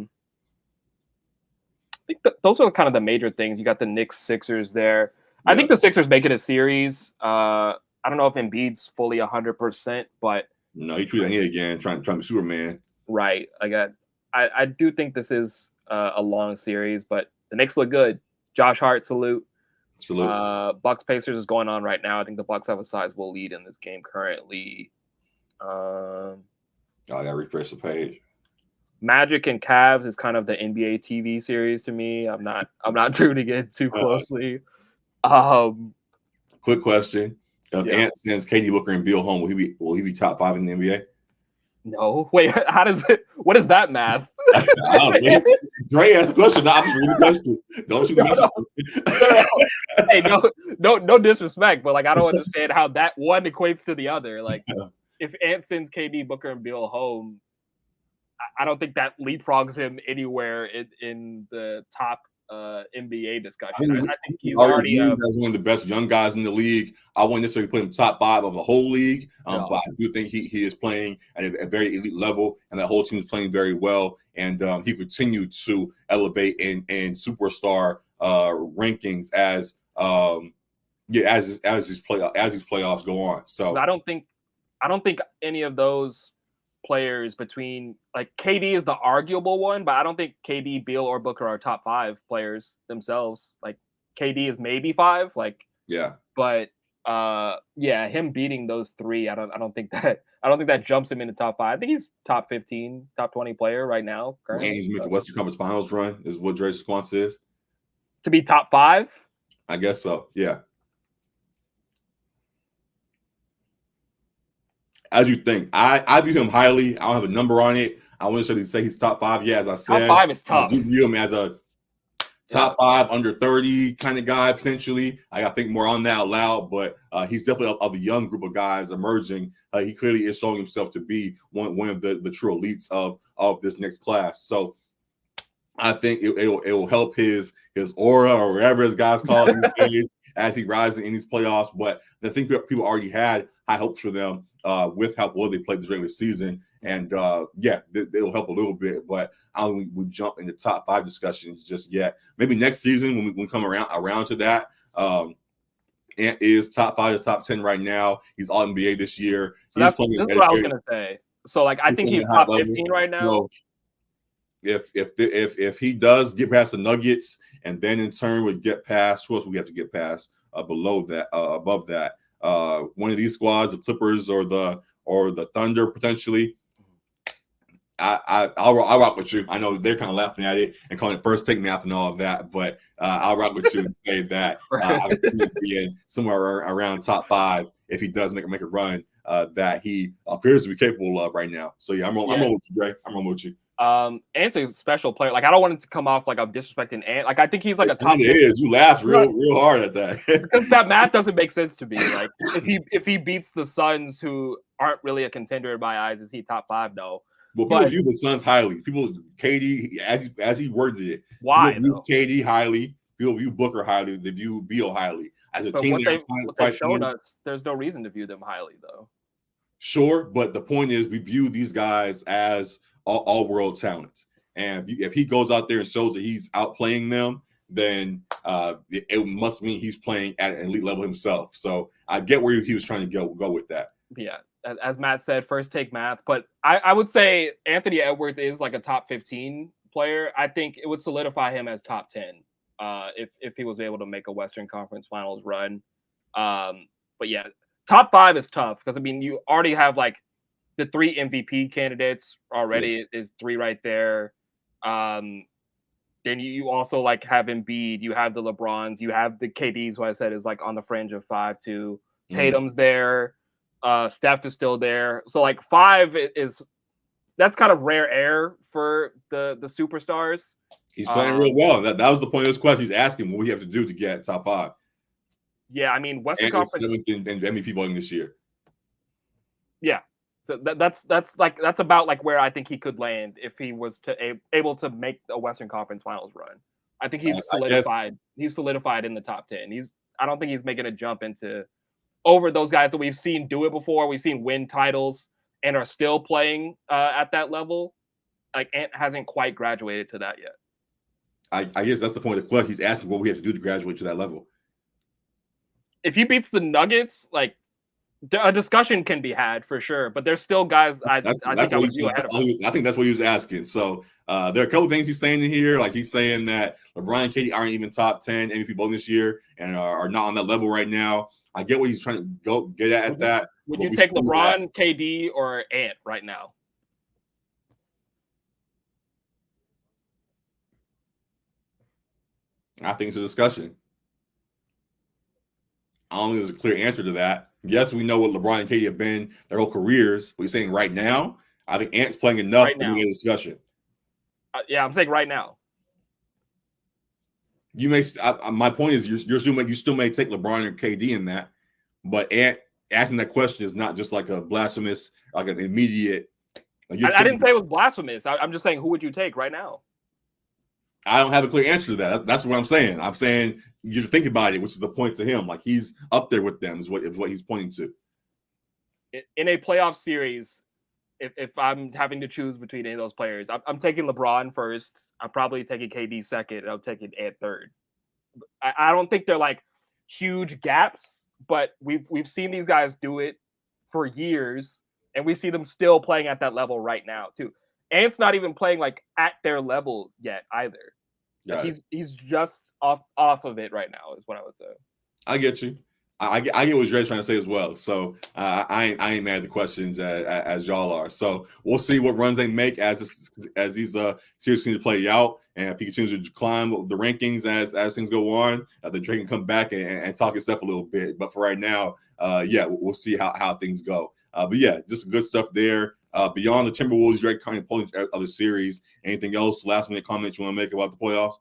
B: think those are kind of the major things. You got the Knicks, Sixers there. Yeah. I think the Sixers make it a series. I don't know if Embiid's fully 100%, but
A: no, he tweeted me again, trying to be Superman.
B: Right. I do think this is a long series, but the Knicks look good. Josh Hart, salute. Bucks Pacers is going on right now. I think the Bucks have a sizable lead in this game currently.
A: I gotta refresh the page.
B: Magic and Cavs is kind of the NBA TV series to me. I'm not tuning in too closely.
A: Quick question: if Ant sends KD Booker and Beal home, will he be top 5 in the NBA?
B: No. Wait, what is that math?
A: Dre asked the question. I'm just reading the question. Don't shoot the
B: question. Hey, no disrespect, but like I don't understand how that one equates to the other. Like if Ant sends KD, Booker, and Beal home, I don't think that leapfrogs him anywhere in the top NBA discussion. I think he's already
A: as one of the best young guys in the league. I wouldn't necessarily put him top 5 of the whole league, but I do think he is playing at a very elite level, and that whole team is playing very well. And he continued to elevate in superstar rankings as these playoffs go on. So
B: I don't think any of those players between like KD is the arguable one, but I don't think KD, Beal, or Booker are top 5 players themselves. Like KD is maybe 5. Like,
A: Yeah.
B: but yeah, him beating those 3, I don't think that jumps him into top 5. I think he's top 15, top 20 player right now
A: And
B: currently.
A: he's making Western Conference Finals run is what Dre's response is.
B: To be top 5?
A: I guess so. Yeah. As you think, I view him highly. I don't have a number on it. I wouldn't necessarily say he's top 5. Yeah, as I said,
B: top 5 is tough.
A: We view him as a top 5 under 30 kind of guy potentially. I got to think more on that out loud, but he's definitely of the young group of guys emerging. He clearly is showing himself to be one of the true elites of this next class. So I think it will help his aura, or whatever his guys call it these days, as he rises in these playoffs. But I think people already had high hopes for them with how well they played this regular season. And yeah, it'll help a little bit, but I don't think we jump into top 5 discussions just yet. Maybe next season when we come around to that. Ant is top 5 to top 10 right now. He's all NBA this year.
B: So that's what I was gonna say. So like I think he's top 15 right now.
A: So if he does get past the Nuggets, and then in turn would get past, who else we have to get past below that, above that, one of these squads, the Clippers or the Thunder potentially. I'll rock with you. I know they're kind of laughing at it and calling it first take math and all of that, but I'll rock with you and say that I can see him being somewhere around top 5 if he does make a run that he appears to be capable of right now. So yeah, I'm rolling with you, Dre. I'm rolling with you.
B: Ant's a special player. Like I don't want it to come off like I'm disrespecting Ant. Like I think he's like a top.
A: It is. You laughed real hard at that
B: because that math doesn't make sense to me. Like if he beats the Suns, who aren't really a contender in my eyes, is he top 5? No.
A: Well, people view the Suns highly. People, KD, as he worded it,
B: why
A: view KD highly. People view Booker highly. They view Beal highly. As a team,
B: what they've shown us, there's no reason to view them highly, though.
A: Sure, but the point is, we view these guys as all-world talents. And if he goes out there and shows that he's outplaying them, then it must mean he's playing at an elite level himself. So I get where he was trying to go with that.
B: Yeah. As Matt said, first take math, but I would say Anthony Edwards is like a top 15 player. I think it would solidify him as top 10 if he was able to make a Western Conference Finals run. But yeah, top 5 is tough because I mean you already have like the 3 MVP candidates already. Yeah. Is 3 right there. Then you also like have Embiid, you have the LeBrons, you have the KDs, who I said is like on the fringe of 5 too. Tatum's there. Steph is still there. So like 5 that's kind of rare air for the superstars.
A: He's playing real well. That was the point of this question. He's asking what we have to do to get top 5.
B: Yeah, I mean Western Conference
A: 7th in MVP voting this year.
B: Yeah. So that's about like where I think he could land if he was able to make a Western Conference Finals run. I think he's solidified. He's solidified in the top 10. I don't think he's making a jump into over those guys that we've seen do it before. We've seen win titles and are still playing at that level. Like Ant hasn't quite graduated to that yet.
A: I guess that's the point of the question. He's asking what we have to do to graduate to that level.
B: If he beats the Nuggets, like a discussion can be had for sure, but there's still guys I think I would view ahead of him.
A: I think that's what he was asking. So there are a couple of things he's saying in here. Like he's saying that LeBron and KD aren't even top 10 MVP voting this year and are not on that level right now. I get what he's trying to get at that.
B: Would you take LeBron, KD, or Ant right now?
A: I think it's a discussion. I don't think there's a clear answer to that. Yes, we know what LeBron and KD have been their whole careers. But you're saying right now, I think Ant's playing enough to be a discussion.
B: Yeah, I'm saying right now.
A: You may. My point is, you still may take LeBron and KD in that, but Ant asking that question is not just like a blasphemous, like an immediate.
B: Like I didn't say it was blasphemous. I'm just saying, who would you take right now?
A: I don't have a clear answer to that. That's what I'm saying. I'm saying you think about it, which is the point to him. Like he's up there with them is what he's pointing to.
B: In a playoff series, if I'm having to choose between any of those players, I'm taking LeBron first. I'm probably taking KD second, and I'm taking Ant third. I don't think they're like huge gaps, but we've seen these guys do it for years, and we see them still playing at that level right now too. Ant's not even playing like at their level yet either. Like he's just off of it right now, is what I would say.
A: I get you. I get what Dre's trying to say as well. So I ain't mad at the questions as y'all are. So we'll see what runs they make as these series continue to play out, and if he continues to climb the rankings as things go on, then Dre can come back and talk his stuff a little bit. But for right now, we'll see how things go. But yeah, just good stuff there. Beyond the Timberwolves, Dre kind of pulling other series. Anything else? Last minute comment you want to make about the playoffs?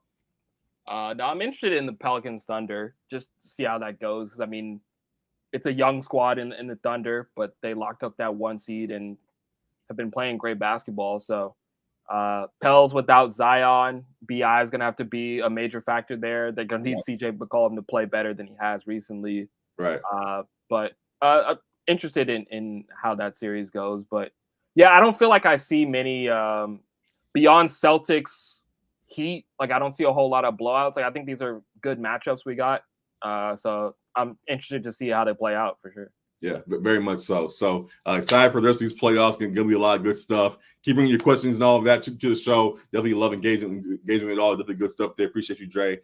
B: No, I'm interested in the Pelicans Thunder, just to see how that goes. Because I mean, it's a young squad in the Thunder, but they locked up that 1 seed and have been playing great basketball. So, Pels without Zion, BI is gonna have to be a major factor there. They're gonna need CJ McCollum to play better than he has recently.
A: Right.
B: But interested in how that series goes. But yeah, I don't feel like I see many beyond Celtics. Heat, like I don't see a whole lot of blowouts. Like I think these are good matchups we got. So I'm interested to see how they play out for sure.
A: Yeah, very much so. So excited for the rest of these playoffs. Going to give you a lot of good stuff. Keep bringing your questions and all of that to the show. Definitely love engagement with all. Definitely good stuff there. Appreciate you, Dre,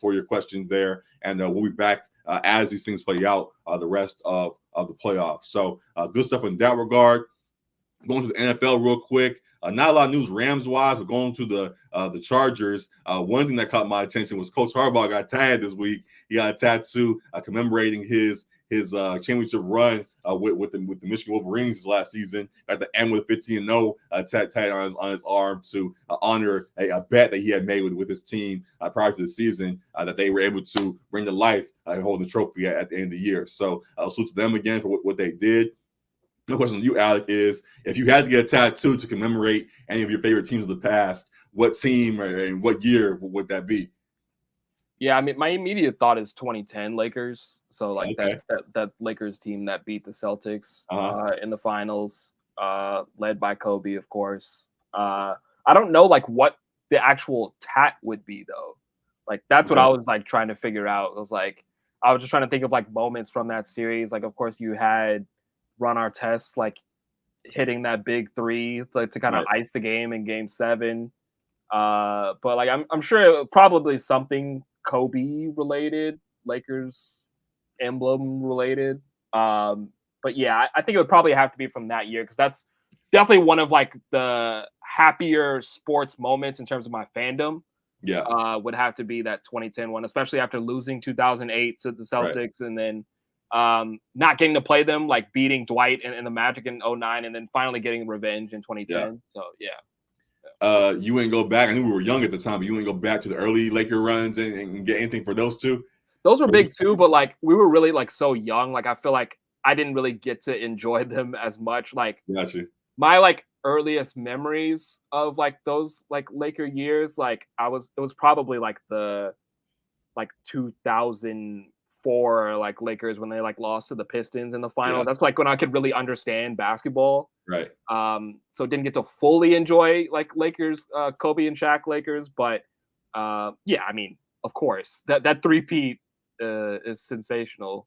A: for your questions there. And we'll be back as these things play out the rest of the playoffs. So good stuff in that regard. Going to the NFL real quick. Not a lot of news Rams-wise, but going to the Chargers. One thing that caught my attention was Coach Harbaugh got tagged this week. He got a tattoo commemorating his championship run with the Michigan Wolverines last season. At the end with 15-0 tagged on his arm to honor a bet that he had made with his team prior to the season that they were able to bring to life and hold the trophy at the end of the year. So salute to them again for what they did. My question to you, Alec, is if you had to get a tattoo to commemorate any of your favorite teams of the past, what team and what year would that be?
B: Yeah, I mean, my immediate thought is 2010 Lakers. So like that Lakers team that beat the Celtics in the finals, led by Kobe, of course. I don't know like what the actual tat would be though. Like that's what I was like trying to figure out. I was just trying to think of like moments from that series. Like of course you had Ron Artest like hitting that big 3 like to kind of ice the game in Game 7. But like I'm sure probably something Kobe related, Lakers emblem related. But yeah, I think it would probably have to be from that year because that's definitely one of like the happier sports moments in terms of my fandom.
A: Yeah,
B: would have to be that 2010 one, especially after losing 2008 to the Celtics and then not getting to play them, like beating Dwight and the Magic in 2009 and then finally getting revenge in 2010. Yeah. So yeah.
A: You wouldn't go back. I knew we were young at the time, but you wouldn't go back to the early Laker runs and get anything for those two?
B: Those were big too, but like we were really like so young. Like I feel like I didn't really get to enjoy them as much. Like my like earliest memories of like those like Laker years, like it was probably like the like 2004 like Lakers when they like lost to the Pistons in the finals. That's like when I could really understand basketball.
A: Right.
B: So didn't get to fully enjoy like Lakers, Kobe and Shaq Lakers, but yeah, I mean, of course, that three-peat is sensational.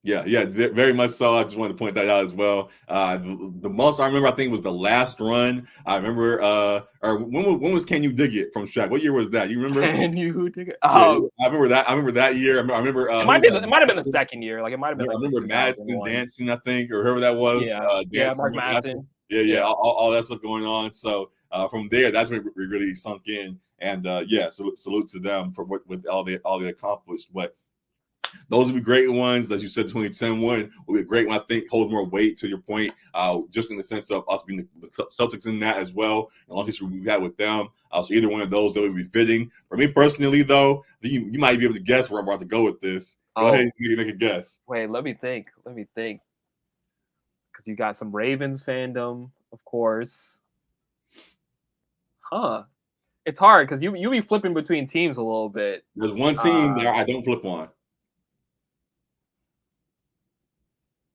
A: Yeah, very much so. I just wanted to point that out as well. The most I remember, I think, was the last run. I remember, or when was Can You Dig It from Shaq? What year was that? You remember?
B: Can You Dig It?
A: Oh, yeah, I remember that. I remember that year. I remember.
B: It might have been the second year. Like it might have been.
A: I remember Madison dancing, I think, or whoever that was.
B: Yeah, Mark Madison.
A: Yeah, all that stuff going on. So from there, that's when we really sunk in. And salute to them for with all they accomplished. But those would be great ones. As you said, 2010 one will be a great one. I think holds more weight to your point, just in the sense of us being the Celtics in that as well. And long history we've had with them. So either one of those that would be fitting. For me personally, though, you might be able to guess where I'm about to go with this. Go ahead and make a guess.
B: Wait, let me think. Because you got some Ravens fandom, of course. Huh. It's hard because you be flipping between teams a little bit.
A: There's one team that I don't flip on.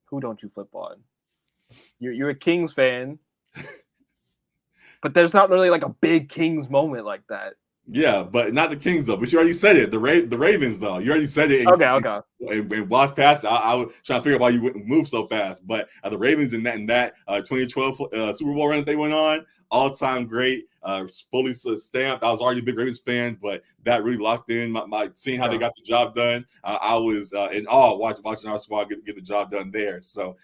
B: Who don't you flip on? You're a Kings fan, but there's not really like a big Kings moment like that.
A: Yeah, but not the Kings though. But you already said it. The Ravens though. You already said it.
B: Okay.
A: And walked past. I was trying to figure out why you wouldn't move so fast. But the Ravens in that 2012 Super Bowl run that they went on, all time great. fully stamped. I was already a big Ravens fan, but that really locked in my seeing how they got the job done. I was in awe watching our squad get the job done there. So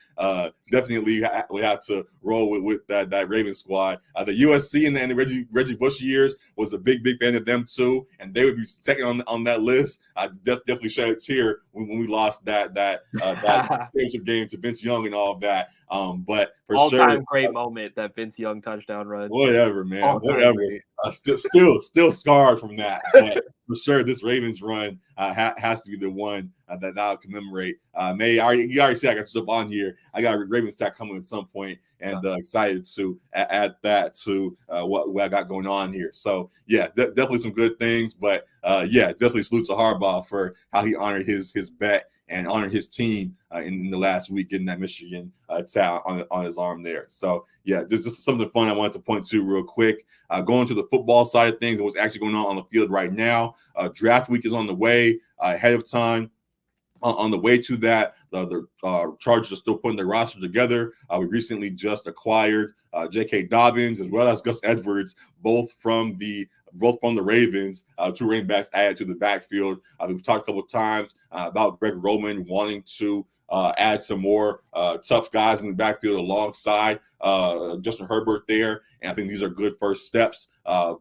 A: definitely we have to roll with that Ravens squad. The USC and the Reggie Bush years was a big fan of them too, and they would be second on that list. I definitely shed a tear when we lost that championship game to Vince Young and all of that. But for
B: all-time
A: sure,
B: great moment, that Vince Young touchdown run.
A: Whatever, man.
B: All-time
A: Whatever.
B: great.
A: Still scarred from that. But for sure, this Ravens run has to be the one that I'll commemorate. You already see I got stuff on here. I got a Ravens stack coming at some point, and excited to add that to what I got going on here. So yeah, definitely some good things. But definitely salute to Harbaugh for how he honored his bet and honored his team in the last week, getting that Michigan towel on his arm there. So yeah, just something fun I wanted to point to real quick. Going to the football side of things and what's actually going on the field right now. Draft week is on the way ahead of time. On the way to that, the Chargers are still putting their roster together. We recently just acquired J.K. Dobbins as well as Gus Edwards, both from the Ravens, two running backs added to the backfield. We've talked a couple of times about Greg Roman wanting to add some more tough guys in the backfield alongside Justin Herbert there. And I think these are good first steps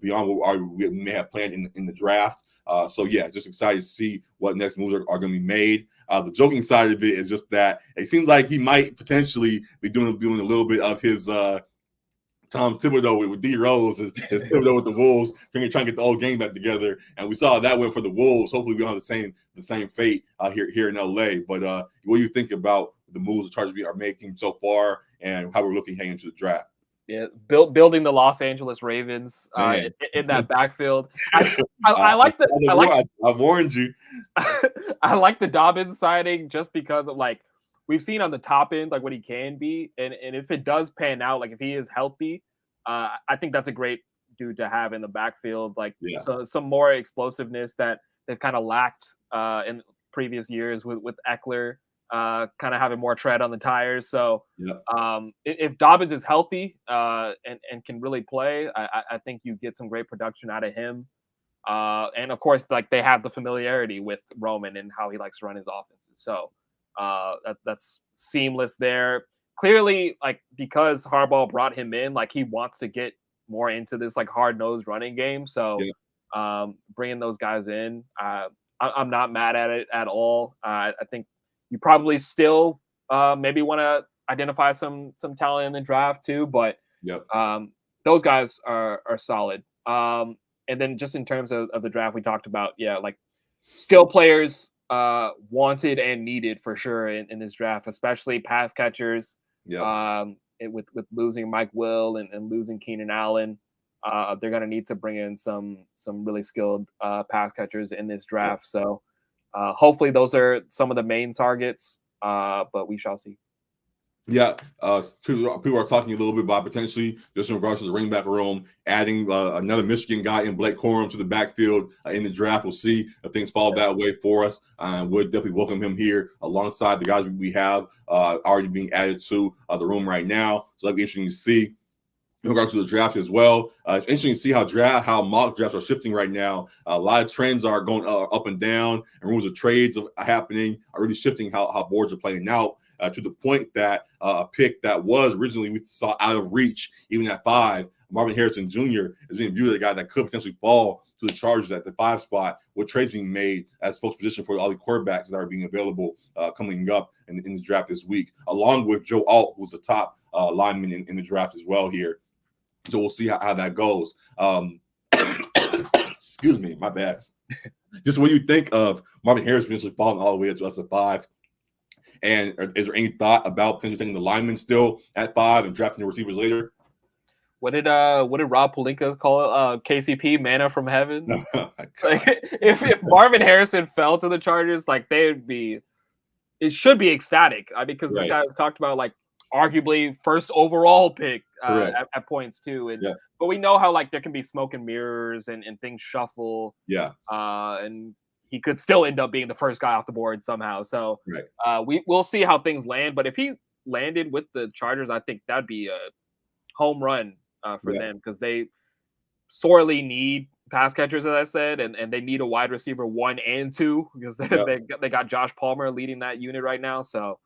A: beyond what we may have planned in the draft. So yeah, just excited to see what next moves are going to be made. The joking side of it is just that it seems like he might potentially be doing a little bit of his Tom Thibodeau with D Rose, as Thibodeau with the Wolves, trying to get the old game back together. And we saw that went for the Wolves. Hopefully, we don't have the same fate here in LA. But what do you think about the moves the Chargers are making so far, and how we're looking heading into the draft?
B: Yeah, building the Los Angeles Ravens in that backfield. I
A: warned you.
B: I like the Dobbins signing just because of we've seen on the top end what he can be, and if it does pan out, if he is healthy, I think that's a great dude to have in the backfield. So some more explosiveness that they've kind of lacked in previous years with Eckler. Kind of having more tread on the tires. So if Dobbins is healthy and can really play, I think you get some great production out of him. And of course, they have the familiarity with Roman and how he likes to run his offenses. So that's seamless there. Clearly, because Harbaugh brought him in, he wants to get more into this hard-nosed running game. So bringing those guys in, I'm not mad at it at all. I think you probably still maybe want to identify some talent in the draft too, but those guys are solid. And then just in terms of the draft we talked about, skill players wanted and needed for sure in this draft, especially pass catchers. With losing Mike Will and losing Keenan Allen, they're going to need to bring in some really skilled pass catchers in this draft. So hopefully those are some of the main targets, but we shall see.
A: Yeah, people are talking a little bit about potentially just in regards to the running back room, adding another Michigan guy in Blake Corum to the backfield in the draft. We'll see if things fall that way for us. We'll definitely welcome him here alongside the guys we have already being added to the room right now. So that'll be interesting to see. In regards to the draft as well, it's interesting to see how mock drafts are shifting right now. A lot of trends are going up and down, and rumors of trades are happening, are really shifting how boards are playing out to the point that a pick that was originally we saw out of reach, even at 5, Marvin Harrison Jr. is being viewed as a guy that could potentially fall to the Chargers at the 5 spot, with trades being made as folks position for all the quarterbacks that are being available coming up in the draft this week, along with Joe Alt, who's the top lineman in the draft as well here. So we'll see how that goes. Excuse me, my bad. Just what you think of Marvin Harris potentially falling all the way up to us at 5? And is there any thought about potentially taking the linemen still at 5 and drafting the receivers later?
B: What did Rob Pelinka call it? KCP, manna from heaven? If Marvin Harrison fell to the Chargers, it should be ecstatic. Because this guy was talked about arguably first overall pick at points too. But we know how there can be smoke and mirrors and things shuffle. And he could still end up being the first guy off the board somehow. So we'll see how things land. But if he landed with the Chargers, I think that'd be a home run for them, because they sorely need pass catchers, as I said, and they need a wide receiver 1 and 2 because
A: Yep.
B: they got Josh Palmer leading that unit right now. So,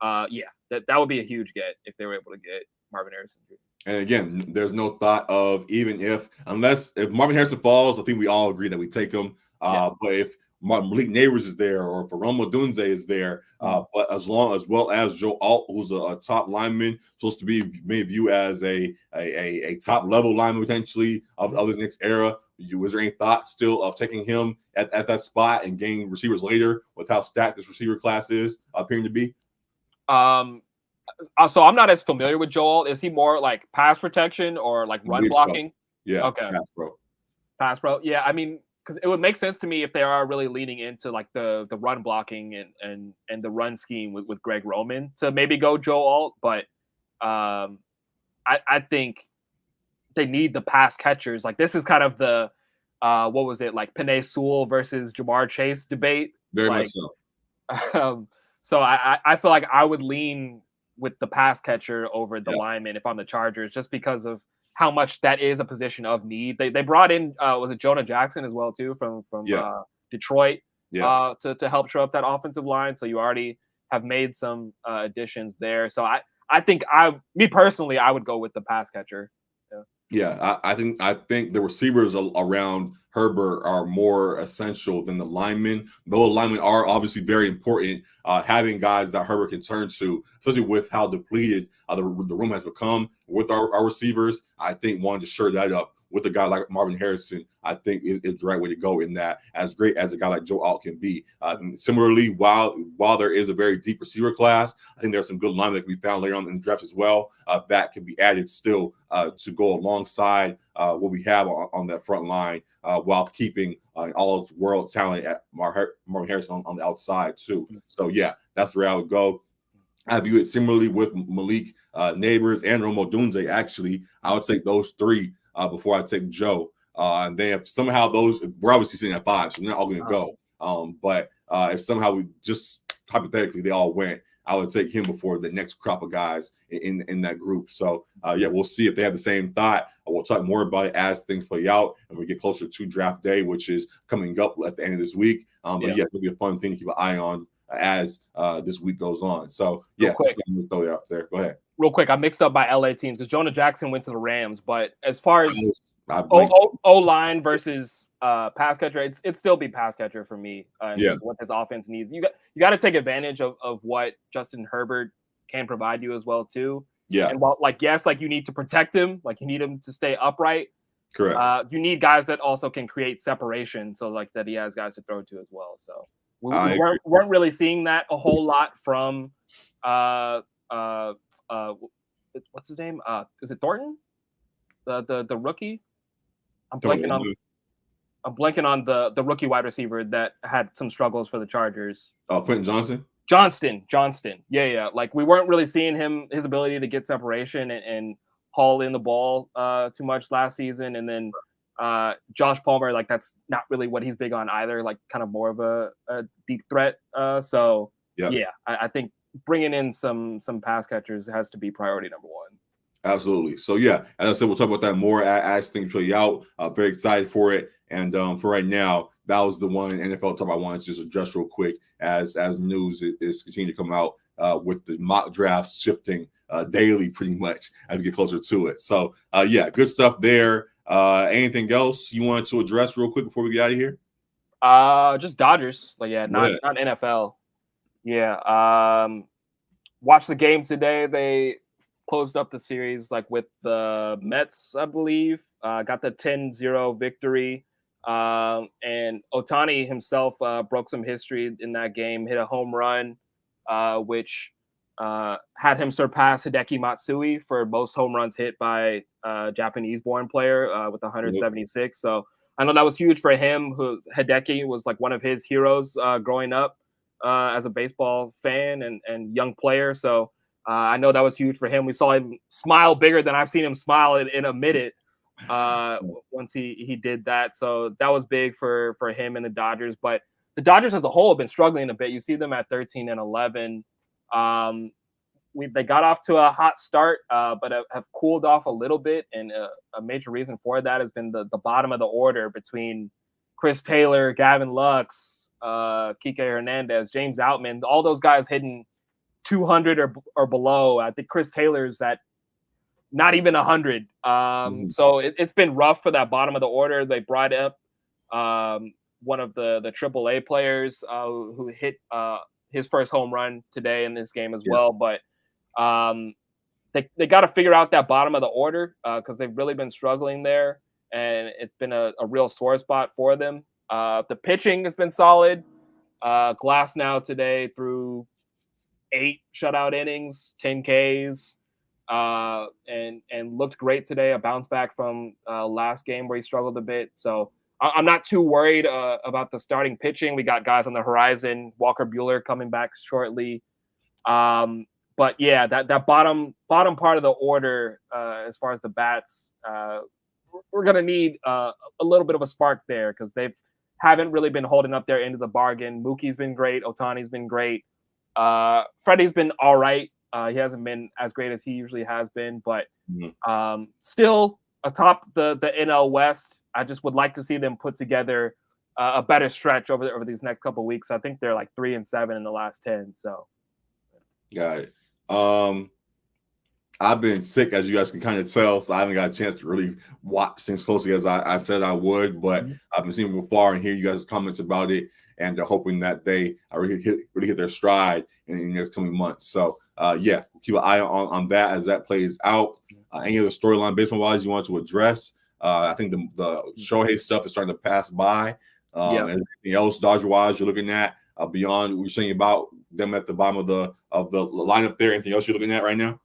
B: yeah, that would be a huge get if they were able to get Marvin Harrison Jr.
A: And again, there's no thought of even if Marvin Harrison falls, I think we all agree that we take him. But if Malik Neighbors is there, or if Rome Odunze is there, but as well as Joe Alt, who's a top lineman, supposed to be may view as a top level lineman potentially of the next era. Was there any thought still of taking him at that spot and getting receivers later with how stacked this receiver class is appearing to be?
B: So I'm not as familiar with Joel. Is he more like pass protection or like run blocking?
A: So. Yeah.
B: Okay. Pass pro. Yeah. I mean, because it would make sense to me if they are really leaning into like the run blocking and the run scheme with Greg Roman to maybe go Joe Alt. But I think they need the pass catchers. Like this is kind of the what was it, like Penei Sewell versus Jamar Chase debate.
A: Very
B: like,
A: much so.
B: So I feel like I would lean with the pass catcher over the lineman if I'm the Chargers, just because of how much that is a position of need. They brought in was it Jonah Jackson as well too from Detroit to help show up that offensive line. So you already have made some additions there. So I think me personally, I would go with the pass catcher.
A: I think the receivers around Herbert are more essential than the linemen. Though the linemen are obviously very important, having guys that Herbert can turn to, especially with how depleted the room has become with our receivers, I think wanting to shore that up with a guy like Marvin Harrison, I think is the right way to go in that, as great as a guy like Joe Alt can be. Similarly, while there is a very deep receiver class, I think there's some good linemen that can be found later on in the draft as well that can be added still to go alongside what we have on that front line while keeping all world talent at Marvin Harrison on the outside too. So yeah, that's where I would go. I view it similarly with Malik Neighbors and Rome Odunze. Actually, I would take those three before I take Joe. And they have somehow those, we're obviously sitting at 5, so they're not all going to go. But if somehow we just hypothetically they all went, I would take him before the next crop of guys in that group. So we'll see if they have the same thought. We'll talk more about it as things play out and we get closer to draft day, which is coming up at the end of this week. It'll be a fun thing to keep an eye on as this week goes on. So just throw it out there. Go ahead.
B: Real quick, I mixed up my LA teams because Jonah Jackson went to the Rams, but as far as O-line versus pass catcher, it'd still be pass catcher for me. What his offense needs. You got to take advantage of what Justin Herbert can provide you as well too.
A: Yeah.
B: And while you need to protect him, like you need him to stay upright.
A: Correct.
B: You need guys that also can create separation, so like that he has guys to throw to as well. So we weren't really seeing that a whole lot from what's his name? Is it Thornton? The rookie? I'm blanking on the rookie wide receiver that had some struggles for the Chargers.
A: Quentin Johnston?
B: Johnston. Yeah. Like we weren't really seeing his ability to get separation and haul in the ball too much last season. And then Josh Palmer, like that's not really what he's big on either, like kind of more of a deep threat. I think bringing in some pass catchers has to be priority number one.
A: Absolutely. So as I said, we'll talk about that more as things play out. Very excited for it. And for right now, that was the one NFL talk I wanted to just address real quick as news is continuing to come out with the mock drafts shifting daily pretty much as we get closer to it. So good stuff there. Anything else you wanted to address real quick before we get out of here?
B: Just Dodgers. But not NFL. Watched the game today. They closed up the series with the Mets, I believe. Got the 10-0 victory. And Ohtani himself broke some history in that game, hit a home run, which had him surpass Hideki Matsui for most home runs hit by a Japanese-born player with 176. So I know that was huge for him. Hideki was one of his heroes growing up as a baseball fan and young player. So I know that was huge for him. We saw him smile bigger than I've seen him smile in a minute once he did that. So that was big for him and the Dodgers. But the Dodgers as a whole have been struggling a bit. You see them at 13-11. they got off to a hot start, but have cooled off a little bit, and a major reason for that has been the bottom of the order between Chris Taylor, Gavin Lux, Kike Hernandez, James Outman, all those guys hitting 200 or below. I think Chris Taylor's at not even 100. So it's been rough for that bottom of the order. They brought up one of the AAA players who hit his first home run today in this game as well. But they got to figure out that bottom of the order because they've really been struggling there, and it's been a real sore spot for them. The pitching has been solid. Glass now today through 8 shutout innings, 10 Ks, and looked great today. A bounce back from last game where he struggled a bit. So I'm not too worried about the starting pitching. We got guys on the horizon. Walker Buehler coming back shortly. But yeah, that bottom part of the order, as far as the bats, we're gonna need a little bit of a spark there because they haven't really been holding up their end of the bargain. Mookie's been great. Ohtani's been great. Freddie's been all right. He hasn't been as great as he usually has been, but still atop the NL West. I just would like to see them put together a better stretch over these next couple of weeks. I think they're like 3-7 in the last 10. So,
A: got it. I've been sick, as you guys can kind of tell, so I haven't got a chance to really watch things closely as I said I would. But I've been seeing before and hear you guys' comments about it, and hoping that they really hit their stride in the next coming months. So, yeah, keep an eye on that as that plays out. Any other storyline baseball-wise you want to address? I think the Shohei stuff is starting to pass by. Anything else Dodger-wise you're looking at beyond what you're saying about them at the bottom of the lineup there? Anything else you're looking at right now?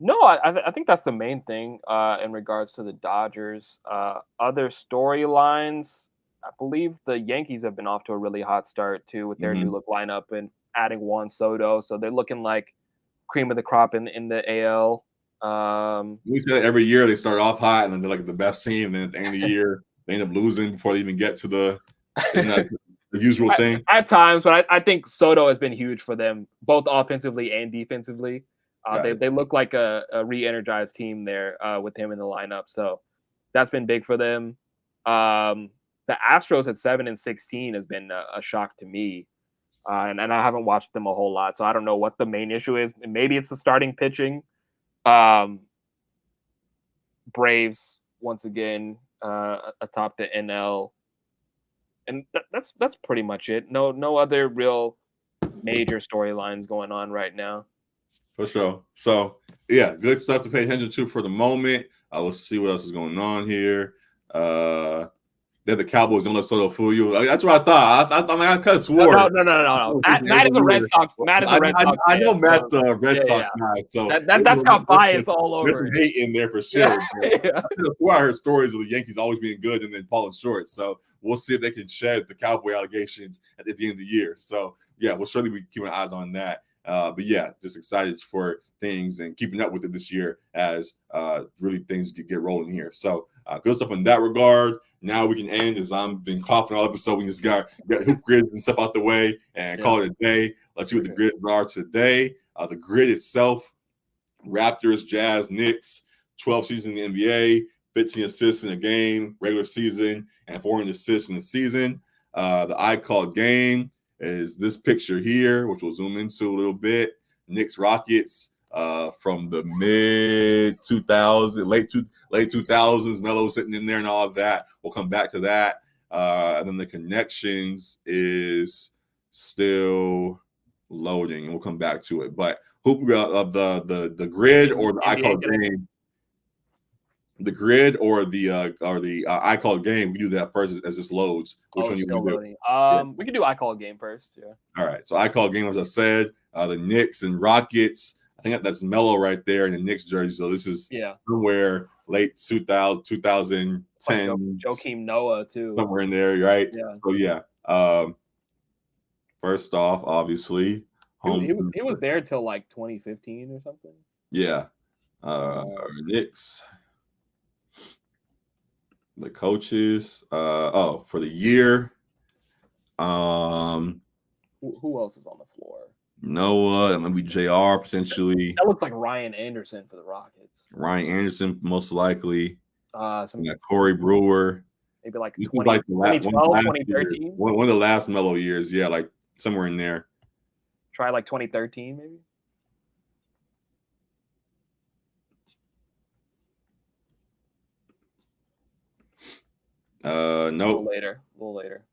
B: No, I think that's the main thing in regards to the Dodgers. Other storylines, I believe the Yankees have been off to a really hot start too with their new look lineup and adding Juan Soto, so they're looking like cream of the crop in the AL.
A: We say that every year they start off hot and then they're like the best team, and then at the end of the year they end up losing before they even get to the usual thing.
B: At times, but I think Soto has been huge for them, both offensively and defensively. They look like a re-energized team there with him in the lineup, so that's been big for them. The Astros at 7-16 has been a shock to me, and I haven't watched them a whole lot, so I don't know what the main issue is. Maybe it's the starting pitching. Braves once again atop the NL, and that's pretty much it. No other real major storylines going on right now.
A: For sure. So, yeah, good stuff to pay attention to for the moment. We'll see what else is going on here. They're the Cowboys. Don't let Soto fool you. That's what I thought. I could have swore.
B: No. Matt is a Red Sox. Matt is a Red Sox.
A: I know Matt's a Red Sox guy. So
B: that's got bias all over.
A: There's some hate in there for sure. I heard stories of the Yankees always being good and then falling short. So we'll see if they can shed the Cowboy allegations at the end of the year. So, yeah, we'll certainly be keeping eyes on that. But yeah, just excited for things and keeping up with it this year as really things get rolling here. So good stuff in that regard. Now we can end, as I've been coughing all episode. We just got hoop grids and stuff out the way and call it a day. Let's see what the grids are today. The grid itself: Raptors, Jazz, Knicks, 12 seasons in the NBA, 15 assists in a game, regular season, and 400 assists in the season. The I called game is this picture here, which we'll zoom into a little bit. Knicks Rockets from the mid 2000s, late 2000s. Melo sitting in there and all of that. We'll come back to that. And then the connections is still loading, and we'll come back to it. But hoop of the grid or the I call game. The grid or the I call game. We do that first as this loads. Which one you want to do?
B: We can do I call game first. Yeah.
A: All right. So I call game, as I said, the Knicks and Rockets. I think that's Melo right there in the Knicks jersey. So this is somewhere late 2010.
B: Joakim Noah too.
A: Somewhere in there, right?
B: Yeah.
A: So yeah. First off, obviously,
B: he was there till like 2015 or something.
A: Yeah. Knicks. The coaches. For the year.
B: Who else is on the floor?
A: Noah, maybe JR potentially.
B: That looks like Ryan Anderson for the Rockets.
A: Ryan Anderson, most likely.
B: Some
A: Corey Brewer.
B: maybe like
A: This
B: 20,
A: is like
B: 2012, 2013.
A: one of the last mellow years. Yeah, like somewhere in there.
B: Try like 2013, maybe.
A: Nope.
B: A little later.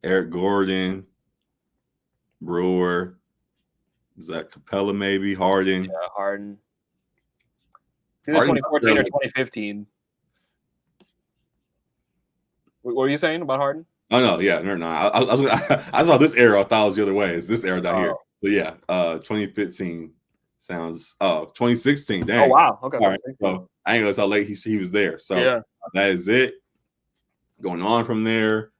A: Eric Gordon, Brewer. Is that Capella maybe? Harden.
B: Yeah, Harden. It's either 2014 or 2015. What were you saying about Harden?
A: Oh no, yeah, no. I saw this arrow. I thought it was the other way. It's this arrow down here. So yeah, 2015 sounds. 2016. Dang.
B: Oh wow. Okay.
A: All right. So I ain't know how late he was there. So
B: yeah,
A: that is it. Going on from there.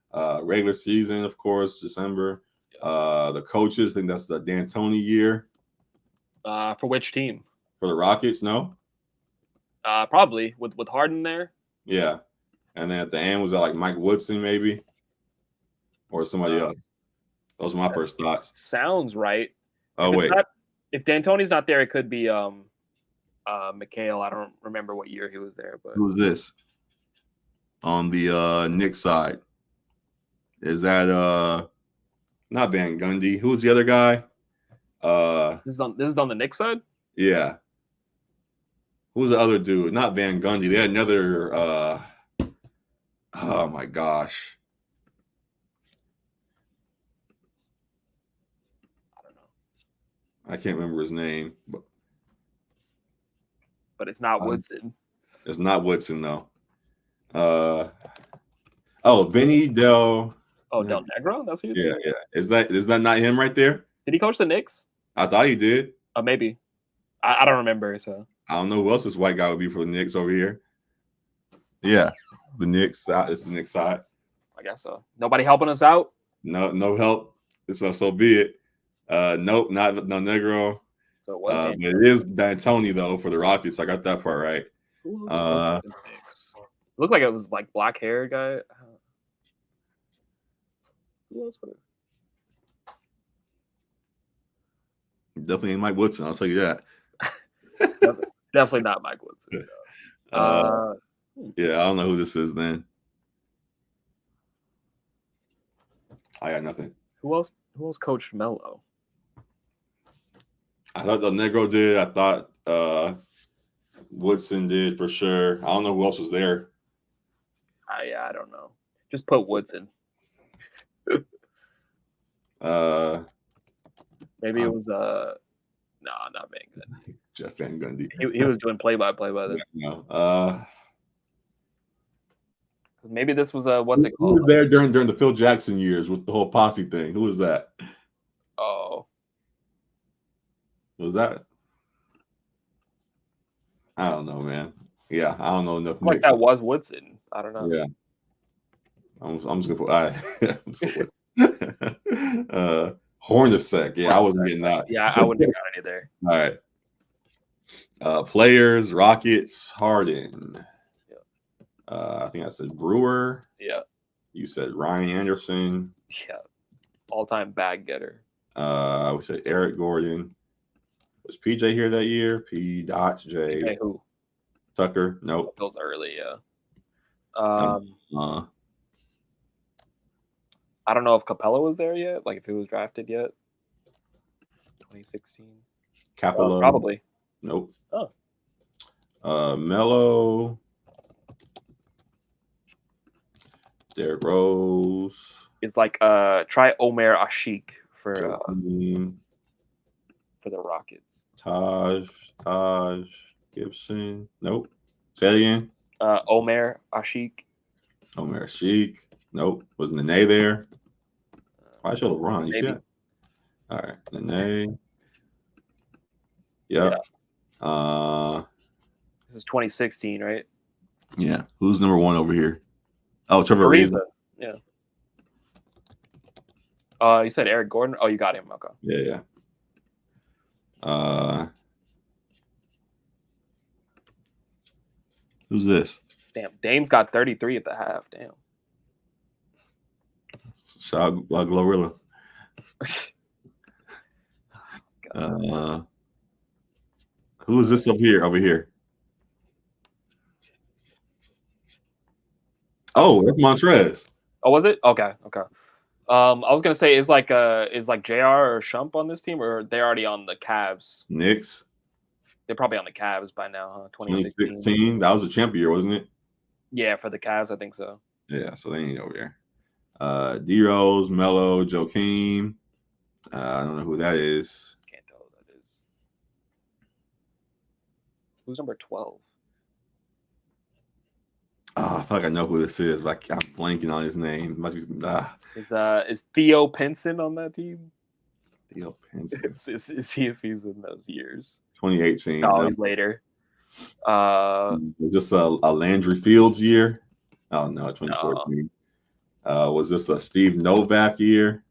A: Regular season, of course, December. The coaches, I think that's the D'Antoni year.
B: For which team?
A: For the Rockets, no?
B: Probably with Harden there.
A: Yeah. And then at the end, was that like Mike Woodson maybe? Or somebody else? Those are my first thoughts.
B: Sounds right.
A: Oh, wait.
B: If D'Antoni's not there, it could be McHale. I don't remember what year he was there. But
A: who's this? On the Knicks side. Is that not Van Gundy? Who's the other guy?
B: This is on the Knicks side?
A: Yeah. Who's the other dude? Not Van Gundy. They had another oh my gosh.
B: I don't know.
A: I can't remember his name.
B: But it's not Woodson.
A: It's not Woodson though. Vinny Del.
B: Oh, Del Negro? That's who
A: yeah. Is that not him right there?
B: Did he coach the Knicks?
A: I thought he did.
B: Maybe. I don't remember. So
A: I don't know who else this white guy would be for the Knicks over here. Yeah, the Knicks. It's the Knicks side.
B: I guess so. Nobody helping us out?
A: No help. So be it. Nope, no Negro.
B: So
A: but it is D'Antoni though for the Rockets. I got that part right.
B: Looked like it was like black hair guy. Who else would it?
A: Definitely ain't Mike Woodson. I'll tell you that.
B: Definitely not Mike Woodson.
A: Yeah, I don't know who this is then. I got nothing.
B: Who else coached Melo?
A: I thought the Negro did. I thought Woodson did for sure. I don't know who else was there.
B: I don't know. Just put Woodson. Maybe it was no, not Van Gundy.
A: Jeff Van Gundy.
B: He was doing play-by-play by then.
A: No.
B: Maybe this was what's it called?
A: Who was there during the Phil Jackson years with the whole posse thing? Who was that?
B: Oh.
A: Was that? I don't know, man. Yeah, I don't know enough.
B: Like that was Woodson. I don't know.
A: Yeah. I'm just gonna put Hornacek. Yeah, I wasn't getting that.
B: Yeah, I wouldn't have got it either.
A: All right. Players, Rockets, Harden. I think I said Brewer.
B: Yeah.
A: You said Ryan Anderson.
B: Yeah. All-time bag getter.
A: I would say Eric Gordon. Was PJ here that year? P. Dot J.
B: Okay, who?
A: Tucker. Nope.
B: Those early, yeah. I don't know if Capella was there yet, like if he was drafted yet. 2016.
A: Capella.
B: Probably.
A: Nope.
B: Oh.
A: Melo. Derrick Rose.
B: It's like try Omer Ashik for the Rockets.
A: Taj Gibson. Nope. Say it again.
B: Omer Ashik.
A: Omer Ashik. Nope. Was Nene there? Why show LeBron? You should. All right. Nene. Yep. Yeah.
B: This is 2016, right?
A: Yeah. Who's number one over here? Oh, Trevor Ariza.
B: Yeah. You said Eric Gordon. Oh, you got him. Okay.
A: Yeah. Who's this?
B: Damn, Dame's got 33 at the half. Damn.
A: Shout out Glorilla. Who is this up here? Over here. Oh, that's Montrez.
B: Oh, was it? Okay. I was gonna say is like JR or Shump on this team, or they're already on the Cavs.
A: Knicks.
B: They're probably on the Cavs by now, huh?
A: 2016. That was a champion year, wasn't it?
B: Yeah, for the Cavs, I think so.
A: Yeah, so they ain't over there. D Rose, Melo, Joakim. I don't know who that is.
B: Can't tell who that is. Who's number 12?
A: I feel like I know who this is, but I'm blanking on his name.
B: Is Theo Pinson on that team?
A: Theo Pinson.
B: Is he if he's in those years?
A: 2018.
B: No, he's later.
A: Was this a Landry Fields year? Oh no, 2014. No. Was this a Steve Novak year?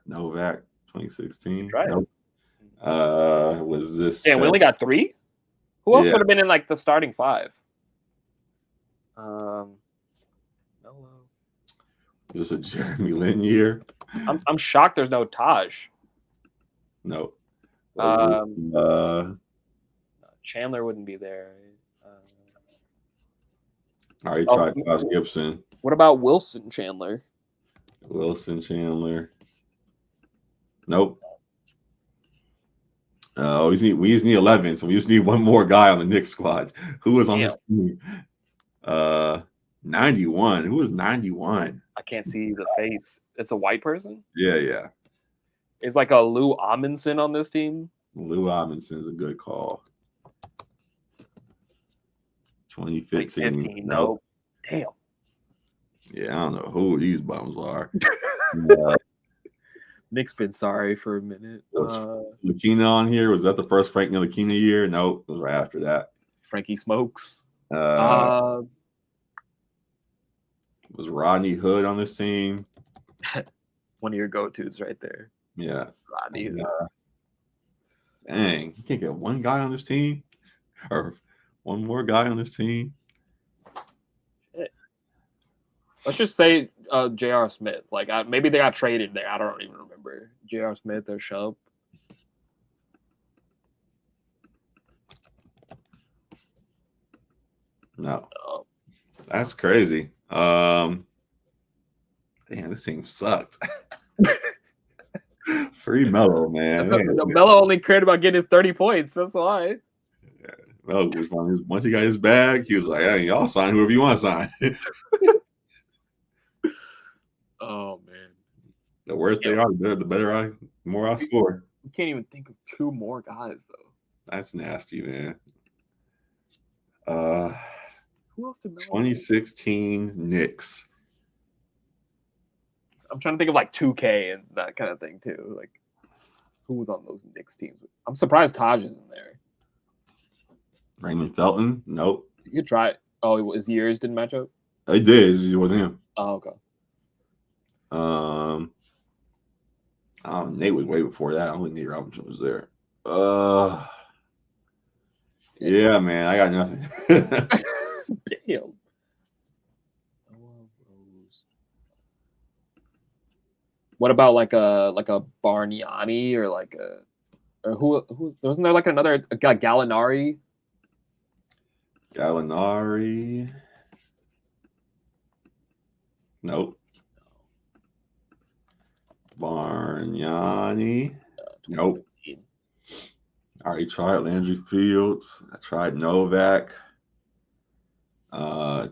A: Novak 2016.
B: Right.
A: Nope. Was this?
B: Yeah, we only got 3. Who else would have been in like the starting 5? No.
A: Is this a Jeremy Lin year?
B: I'm shocked there's no Taj.
A: No.
B: Chandler wouldn't be there.
A: All right, tried Taj Gibson.
B: What about Wilson Chandler?
A: Wilson Chandler. Nope. We just need 11, so we just need one more guy on the Knicks squad. Who was on this team? 91. Who was 91?
B: I can't see the face. It's a white person?
A: Yeah.
B: It's like a Lou Amundsen on this team.
A: Lou Amundsen is a good call. 2015.
B: Nope. Damn.
A: Yeah, I don't know who these bums are.
B: Nick's been sorry for a minute.
A: Was Ntilikina on here? Was that the first Frank Ntilikina year? Nope, it was right after that.
B: Frankie Smokes.
A: Was Rodney Hood on this team?
B: One of your go-tos right there.
A: Yeah.
B: Rodney Hood.
A: Dang, you can't get one guy on this team? Or one more guy on this team?
B: Let's just say J.R. Smith. Like maybe they got traded there. I don't even remember. J.R. Smith or Shump.
A: No. That's crazy. Damn, this team sucked. Free Melo, man.
B: Melo only cared about getting his 30 points. That's why.
A: Yeah. Melo was once he got his bag, he was like, hey, y'all sign whoever you want to sign.
B: Oh man.
A: The worse they are, the more I score.
B: We can't even think of 2 more guys though.
A: That's nasty, man.
B: Who else did Melo
A: 2016 Knicks.
B: I'm trying to think of like 2K and that kind of thing too. Like who was on those Knicks teams? I'm surprised Taj isn't there.
A: Raymond Felton? Nope.
B: You could try it. Oh, his years didn't match up?
A: It did. It wasn't him.
B: Oh, okay.
A: Nate was way before that. I don't think Nate Robinson was there. Yeah, man, I got nothing.
B: Damn. What about like a Bargnani or who wasn't there like another guy Gallinari?
A: Gallinari. Nope. Bargnani. Nope. I already tried Landry Fields. I tried Novak.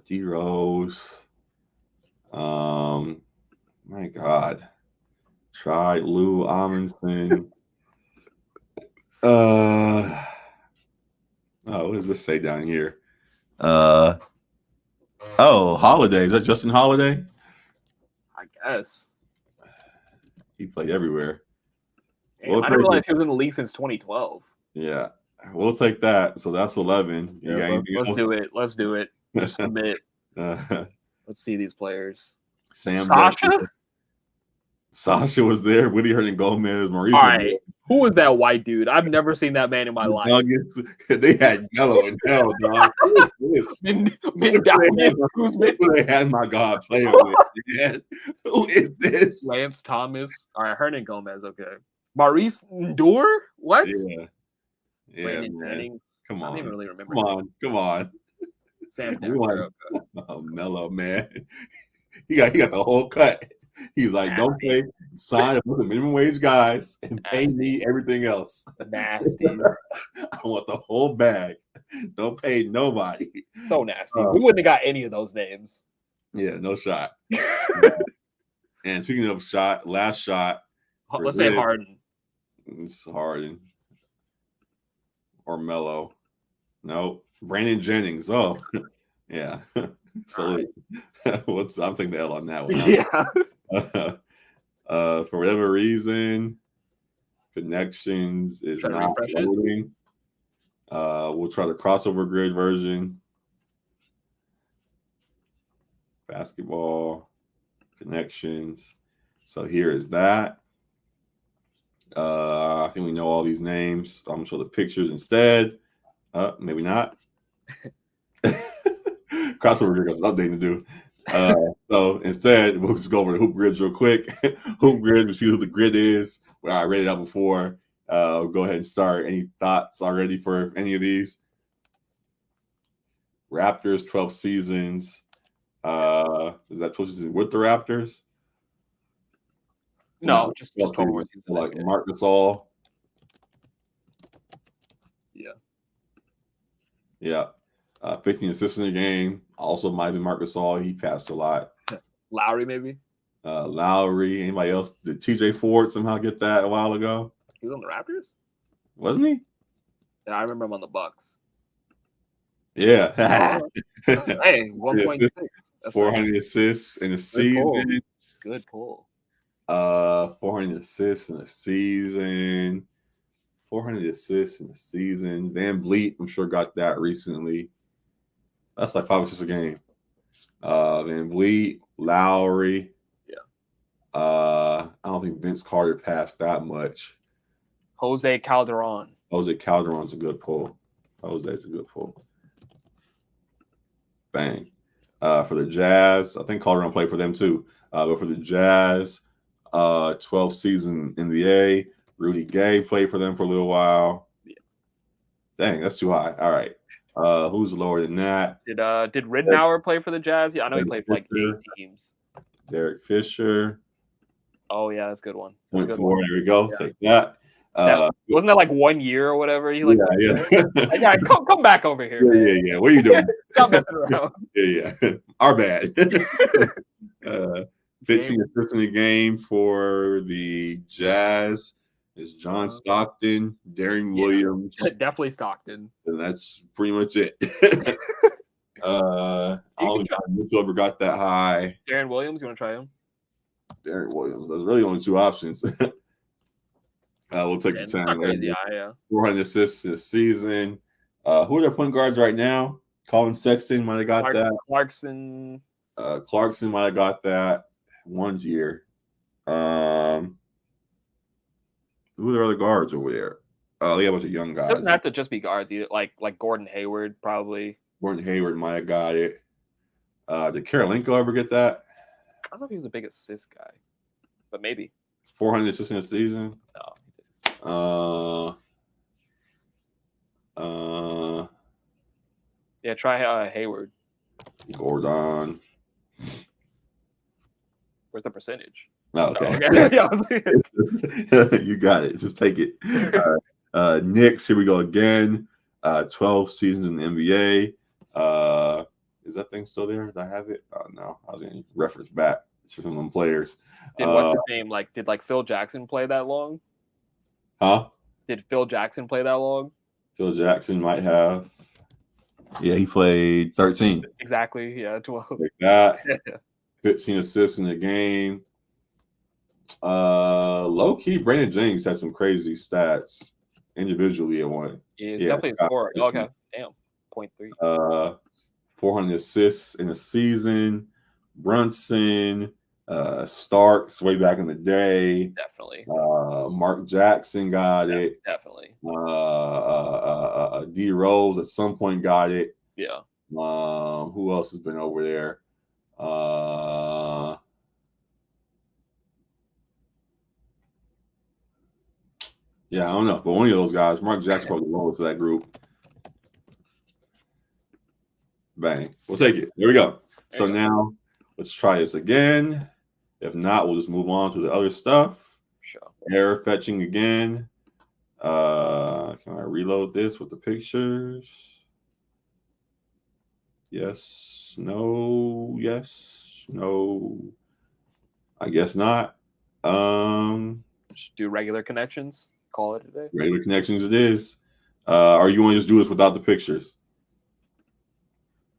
A: D Rose. My God. Tried Lou Amundsen. What does this say down here? Holiday. Is that Justin Holiday?
B: I guess.
A: He played everywhere.
B: Damn, I didn't realize he was in the league since 2012.
A: Yeah. We'll take that. So that's 11.
B: Let's do it. Let's do it. Just submit. Let's see these players.
A: Sasha was there. Woody Hernangomez. Maurice.
B: All right. Who was that white dude? I've never seen that man in my life.
A: Nuggets. They had Melo and Hell, dog. this?
B: Mindaugas Guzman.
A: Who they had my God playing with, man? Who is this?
B: Lance Thomas. All right, Hernan Gomez. Okay. Maurice Ndur. What?
A: Yeah,
B: Brandon
A: man.
B: Jennings.
A: Come
B: I don't even
A: on,
B: really remember.
A: come on.
B: Sam
A: We want-
B: Decker. Okay.
A: Oh, Melo, man. He got the whole cut. He's like, don't
B: Nasty.
A: pay, sign with the minimum wage guys and pay me everything else.
B: Nasty.
A: I want the whole bag. Don't pay nobody.
B: So nasty. We wouldn't have got any of those names.
A: Yeah, no shot. And speaking of shot, last shot. for
B: Let's say
A: Liv,
B: Harden.
A: It's Harden or Melo. No, Brandon Jennings. Oh, yeah. So whoops, I'm taking the L on that one.
B: Yeah.
A: For whatever reason, connections is
B: Try to
A: not
B: refresh it.
A: loading. We'll try the crossover grid version. Basketball connections. So here is that. I think we know all these names. I'm gonna show the pictures instead. Maybe not. Crossover grid got some updating to do. So instead, we'll just go over the hoop grids real quick. Hoop grid, we see who the grid is. Well, I read it out before. We'll go ahead and start. Any thoughts already for any of these? Raptors, 12 seasons. Is that 12 seasons with the Raptors?
B: No, just
A: 12
B: 12 more
A: seasons.
B: seasons.
A: Like Marc Gasol.
B: Yeah.
A: Yeah. 15 assists in the game. Also might be Marc Gasol. He passed a lot.
B: Lowry, maybe.
A: Lowry. Anybody else? Did TJ Ford somehow get that a while ago?
B: He was on the Raptors?
A: Wasn't he?
B: Yeah, I remember him on the Bucks.
A: Yeah.
B: Hey, 1.6. That's
A: 400 assists in a season.
B: Good pull.
A: 400 assists in a season. 400 assists in a season. Van Vliet, I'm sure, got that recently. That's like 5 assists a game. Van Vliet, Lowry.
B: Yeah.
A: I don't think Vince Carter passed that much.
B: Jose Calderon.
A: Jose Calderon's a good pull. Jose's a good pull. Bang. For the Jazz, I think Calderon played for them too. But for the Jazz, 12 season NBA. Rudy Gay played for them for a little while. Yeah. Dang, that's too high. All right. Who's lower than that?
B: Did Ridnour play for the Jazz? Yeah, I know he played for like 8 teams.
A: Derek Fisher.
B: Oh yeah, that's a good one.
A: Point 4. There we go. Yeah. Take that.
B: Wasn't that like 1 year or whatever? He like,
A: yeah.
B: Come back over here.
A: Yeah. What are you doing?
B: Stop messing around.
A: Yeah. Our bad. 15 assists in the game for the Jazz is John Stockton, Darren Williams.
B: Definitely Stockton.
A: And that's pretty much it. I don't think Mitchell ever got that high.
B: Darren Williams, you want to try him?
A: Darren Williams. There's really only 2 options. We'll take the time. 400 assists this season. Who are their point guards right now? Colin Sexton might have got that.
B: Clarkson.
A: Clarkson might have got that 1 year. Who are their other guards over there? They got a bunch of young guys.
B: It doesn't have to just be guards either. Like Gordon Hayward, probably.
A: Gordon Hayward might have got it. Did Karolinko ever get that?
B: I don't know if he was a big assist guy, but maybe.
A: 400 assists in a season?
B: No. Yeah, try Hayward.
A: Gordon.
B: Where's the percentage?
A: Oh, okay. You got it. Just take it. Knicks, here we go again. 12 seasons in the NBA. Is that thing still there? Did I have it? Oh, no. I was going to reference back to some of them players.
B: What's his name? Did Phil Jackson play that long?
A: Huh?
B: Did Phil Jackson play that long?
A: Phil Jackson might have. Yeah, he played 13.
B: Exactly. Yeah, 12.
A: Like that. 15 assists in the game. Low key, Brandon Jennings had some crazy stats individually at one.
B: Yeah, definitely a scorer. Okay, damn, 0.3.
A: 400 assists in a season. Brunson, Starks way back in the day.
B: Definitely.
A: Mark Jackson got it.
B: Definitely.
A: D Rose at some point got it.
B: Yeah.
A: Who else has been over there? Yeah, I don't know, but one of those guys, Mark Jackson, probably the lowest of that group. Bang, we'll take it. There we go. So now let's try this again. If not, we'll just move on to the other stuff.
B: Sure.
A: Error fetching again. Can I reload this with the pictures? Yes, no, yes, no. I guess not.
B: Just do regular connections. Call it a day.
A: Regular connections it is. Or you want to just do this without the pictures?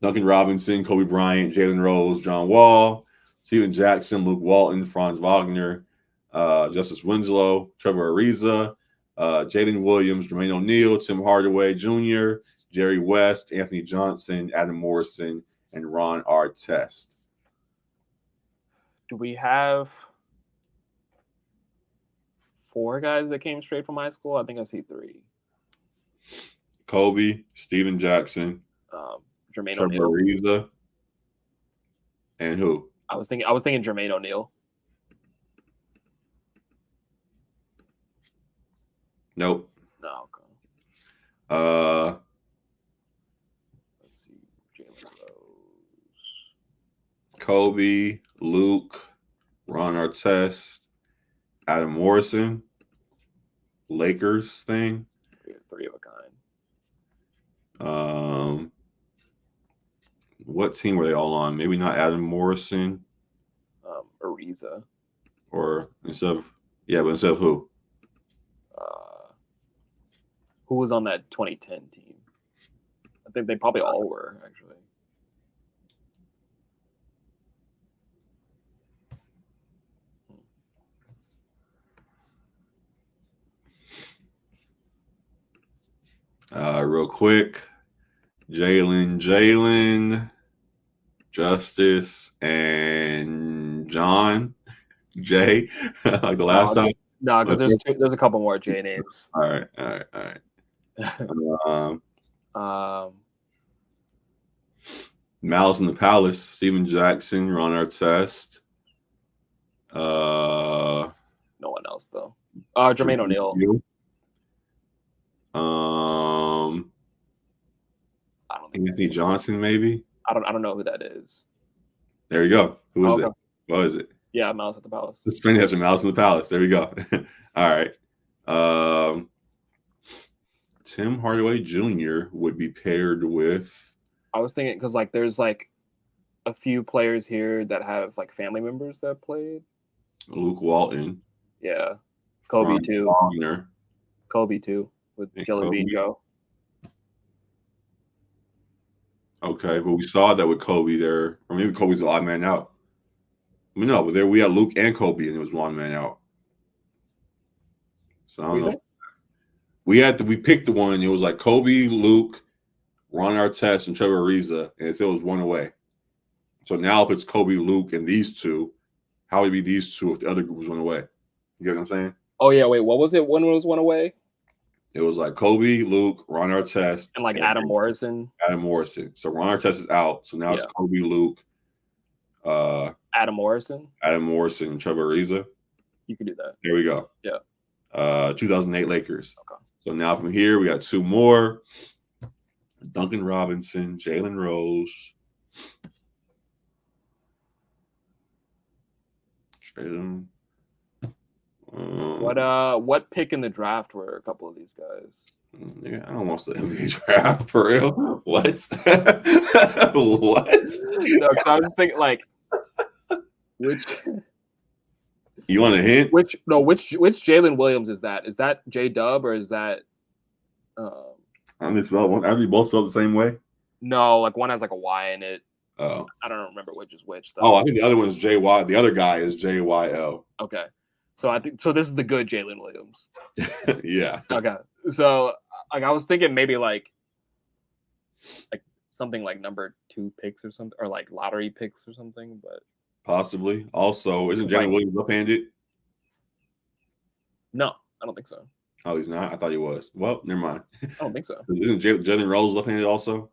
A: Duncan Robinson, Kobe Bryant, Jalen Rose, John Wall, Steven Jackson, Luke Walton, Franz Wagner, Justice Winslow, Trevor Ariza, Jaden Williams, Jermaine O'Neal, Tim Hardaway Jr., Jerry West, Anthony Johnson, Adam Morrison, and Ron Artest.
B: Do we have 4 guys that came straight from high school? I think I see 3.
A: Kobe, Steven Jackson,
B: Jermaine
A: Trevor
B: O'Neal.
A: Ariza, and who?
B: I was thinking Jermaine O'Neal.
A: Nope.
B: No. Okay. Let's see. Jalen Rose.
A: Kobe, Luke, Ron Artest, Adam Morrison, Lakers thing.
B: 3 of a kind.
A: What team were they all on? Maybe not Adam Morrison.
B: Ariza.
A: Or instead of who?
B: Who was on that 2010 team? I think they probably all were, actually.
A: Real quick. Jalen, Justice, and John, Jay, like the last time.
B: No, because there's a couple more J names.
A: All right. Malice in the Palace, Steven Jackson, Ron Artest.
B: No one else though. Jermaine O'Neal.
A: Anthony Johnson, maybe.
B: I don't know who that is.
A: There you go. Who is it? What is it?
B: Yeah, Malice at the Palace.
A: Suspended after Malice in the Palace. There we go. All right. Tim Hardaway Jr. would be paired with.
B: I was thinking because there's a few players here that have family members that played.
A: Luke Walton.
B: Yeah. Kobe too.
A: Wagner.
B: Kobe too with Jelly Bean Joe.
A: Okay, but we saw that with Kobe there, or maybe Kobe's the odd man out. I mean, no, but there we had Luke and Kobe, and it was one man out. So I don't know. We picked the one. It was like Kobe, Luke, Ron Artest, and Trevor Ariza, and it still was one away. So now if it's Kobe, Luke, and these two, how would it be these two if the other group was one away? You get what I'm saying?
B: Oh yeah, wait, what was it? When was one away?
A: It was like Kobe, Luke, Ron Artest,
B: and Adam Morrison.
A: Adam Morrison. So Ron Artest is out. So now it's Kobe, Luke,
B: Adam Morrison,
A: and Trevor Ariza.
B: You can do that.
A: There we go.
B: Yeah.
A: 2008 Lakers.
B: Okay.
A: So now from here we got 2 more: Duncan Robinson, Jalen Rose. Jalen.
B: What pick in the draft were a couple of these guys?
A: Yeah, I don't want the NBA draft for real. What? What?
B: No, so I was thinking which.
A: You want a hint?
B: Which Jalen Williams is that? Is that J Dub or is that?
A: Are they both spelled the same way?
B: No, one has a Y in it.
A: Oh.
B: I don't remember which is which. Though.
A: Oh, I think the other one is JY. The other guy is JYL.
B: Okay. So I think this is the good Jalen Williams.
A: Yeah.
B: Okay. So I was thinking maybe something like number 2 picks or something, or lottery picks or something, but
A: possibly. Also, isn't Jalen Williams left-handed?
B: No, I don't think so.
A: Oh, he's not? I thought he was. Well, never mind.
B: I don't think so.
A: Isn't Jalen Rose left-handed also?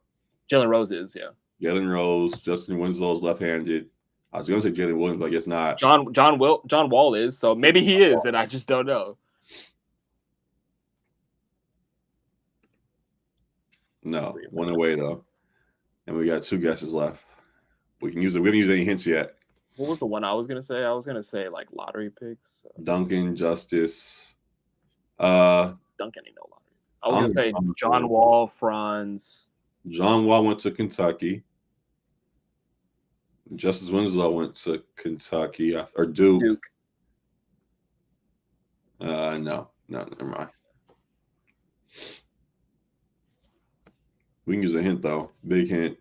B: Jalen Rose is, yeah.
A: Jalen Rose, Justin Winslow's left-handed. I was gonna say Jalen Williams, but I guess not.
B: John Wall is, so maybe he is, and I just don't know.
A: No, one away though, and we got 2 guesses left. We can use it. We haven't used any hints yet.
B: What was the one I was gonna say? I was gonna say like lottery picks.
A: Duncan, Justice.
B: Duncan ain't no lottery. I was gonna say John Wall, Franz.
A: John Wall went to Kentucky. Justice Winslow went to Kentucky or Duke. No, never mind. We can use a hint though. Big hint.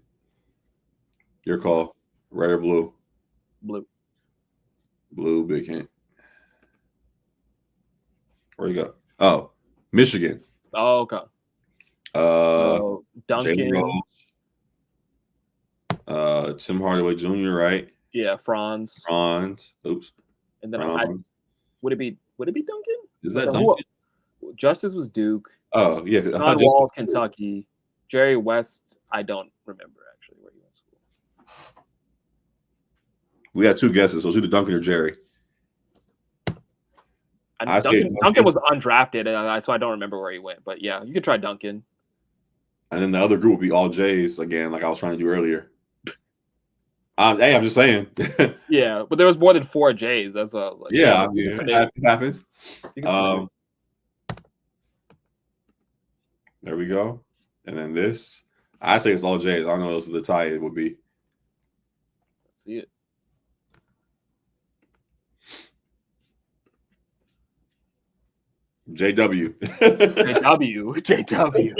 A: Your call. Red or blue?
B: Blue.
A: Blue, big hint. Where you go? Oh, Michigan.
B: Oh, okay. Duncan.
A: Jalen Rose. Tim Hardaway Jr., right?
B: Yeah, Franz.
A: Oops.
B: And then would it be Duncan?
A: Is that Duncan?
B: Justice was Duke.
A: Oh, yeah.
B: John Wall, Kentucky. Jerry West, I don't remember actually where he went to school.
A: We had 2 guesses, so it's either Duncan or Jerry.
B: Duncan was undrafted, so I don't remember where he went. But yeah, you could try Duncan.
A: And then the other group would be all J's again, like I was trying to do earlier. Hey, I'm just saying.
B: Yeah, but there was more than 4 J's. That's what I was like.
A: Yeah, it happened. There we go. And then this. I say it's all J's. I don't know what else the tie it would be.
B: Let's see it.
A: JW.
B: JW.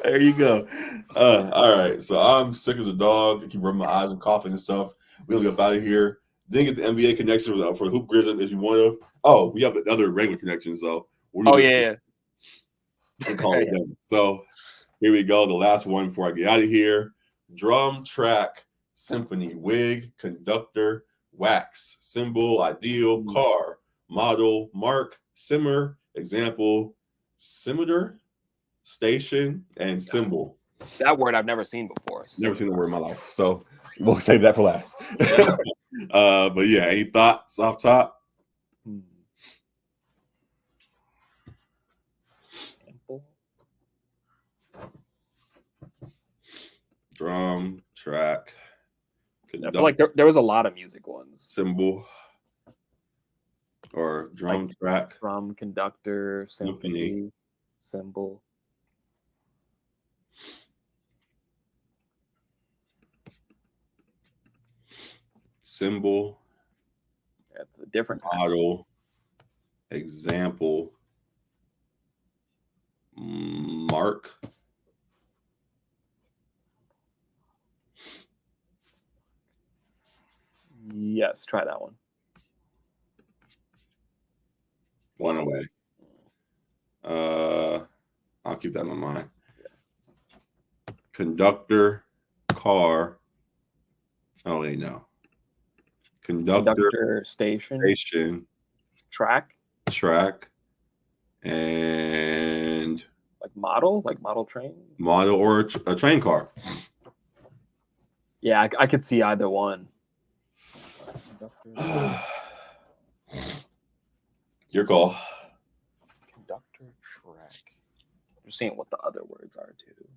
A: There you go. All right. So I'm sick as a dog. I keep rubbing my eyes and coughing and stuff. We'll get out of here. Didn't get the NBA connection for Hoop Grism if you want to. Oh, we have the other regular connections though.
B: Yeah.
A: And call it done. So here we go. The last one before I get out of here. Drum, track, symphony, wig, conductor, wax, symbol, ideal, car, model, mark, simmer, example, scimitar, station, and symbol.
B: That word I've never seen before.
A: Never seen the word in my life. So we'll save that for last. But yeah, any thoughts off top? Drum, track,
B: conductor. I feel like there was a lot of music ones.
A: Symbol or drum, like track.
B: Drum, conductor, symphony, symbol.
A: Symbol.
B: That's a different
A: model. Example. Mark.
B: Yes, try that one.
A: One away. I'll keep that in mind. Conductor, car. Oh, wait, no. Conductor,
B: station, track,
A: and
B: like model train,
A: model or a train car.
B: Yeah, I could see either one.
A: Your call.
B: Conductor, track. I'm just seeing what the other words are too.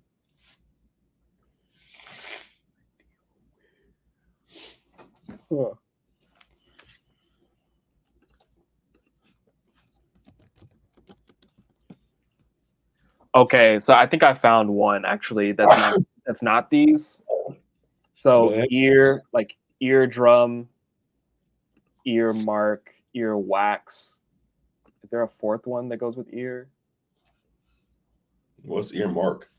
B: Huh. Okay, so I think I found one actually that's not these. So ear, like eardrum, ear mark, ear wax. Is there a fourth one that goes with ear?
A: What's ear mark?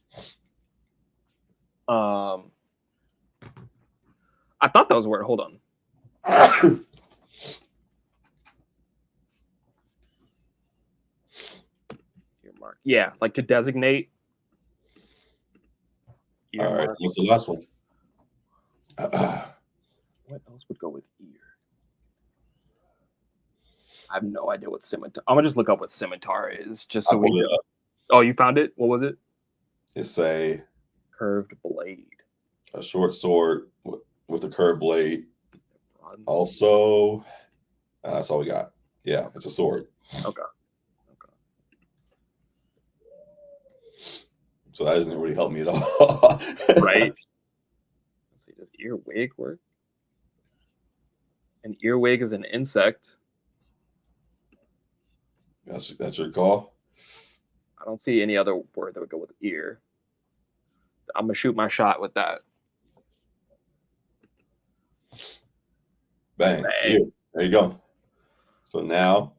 B: I thought that was a word. Hold on. Ear mark. Yeah, like to designate.
A: All right, mark. What's the last one?
B: What else would go with ear? I have no idea what scimitar. I'm gonna just look up what scimitar is, just so we. Oh, you found it? What was it?
A: It's a
B: curved blade.
A: A short sword with a curved blade.
B: Bronze.
A: Also, that's all we got. Yeah, it's a sword.
B: Okay.
A: So that doesn't really help me at all.
B: Right. Let's see, does earwig work? An earwig is an insect.
A: That's your call?
B: I don't see any other word that would go with ear. I'm gonna shoot my shot with that.
A: Bang. Ear. There you go. So now,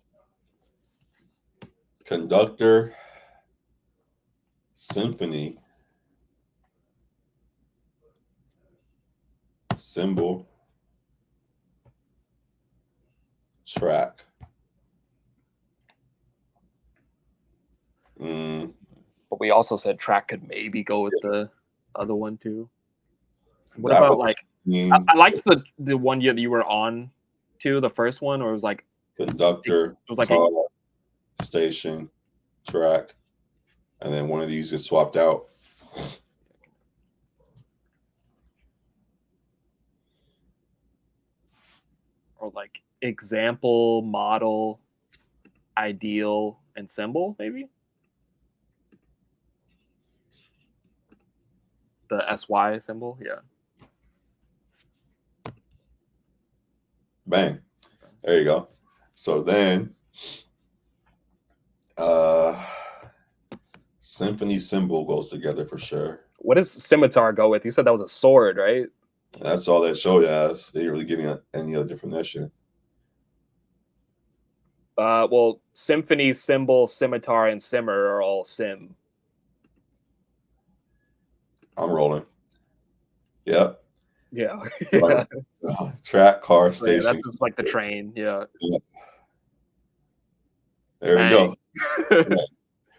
A: conductor, symphony, symbol, track.
B: But we also said track could maybe go with the other one too. What about like? I liked the one year that you were on too, the first one, or it was like
A: conductor,
B: it was like
A: car, station, track, and then one of these gets swapped out.
B: Or like example, model, ideal, and symbol, maybe. The SY symbol, yeah.
A: Bang. There you go. So then symphony symbol goes together for sure.
B: What does scimitar go with? You said that was a sword, right?
A: That's all that show has. They didn't really give me any other definition.
B: Well, symphony, symbol, scimitar, and simmer are all sim.
A: I'm rolling. Yep.
B: Yeah.
A: Track, car, station.
B: Yeah, that's just like the train. Yeah.
A: There we go. Yeah.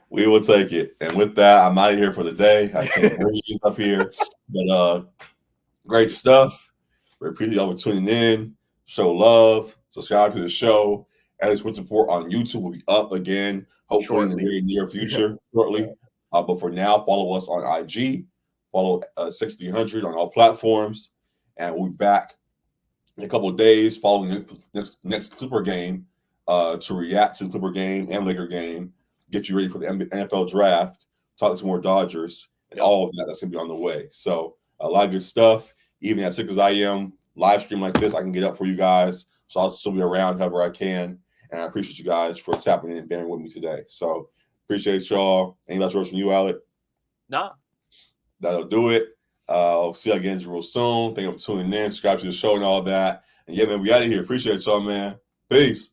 A: We will take it. And with that, I'm out of here for the day. I can't breathe up here. But great stuff. We appreciate y'all for tuning in. Show love. Subscribe to the show. Alex Wood Support on YouTube will be up again, hopefully in the very near future, shortly. But for now, follow us on IG. Follow 6300 on all platforms. And we'll be back in a couple of days following the next Clipper game to react to the Clipper game and Laker game, get you ready for the NFL draft, talk to some more Dodgers, and all of that. That's going to be on the way. So a lot of good stuff. Even at 6 as I am, live stream like this, I can get up for you guys. So I'll still be around however I can. And I appreciate you guys for tapping in and bearing with me today. So appreciate y'all. Any last words from you, Alec?
B: Nah.
A: That'll do it. I'll see you again real soon. Thank you for tuning in. Subscribe to the show and all that. And yeah, man, we out of here. Appreciate y'all, man. Peace.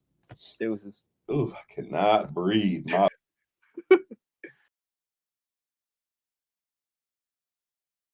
B: Deuces.
A: Ooh, I cannot breathe. My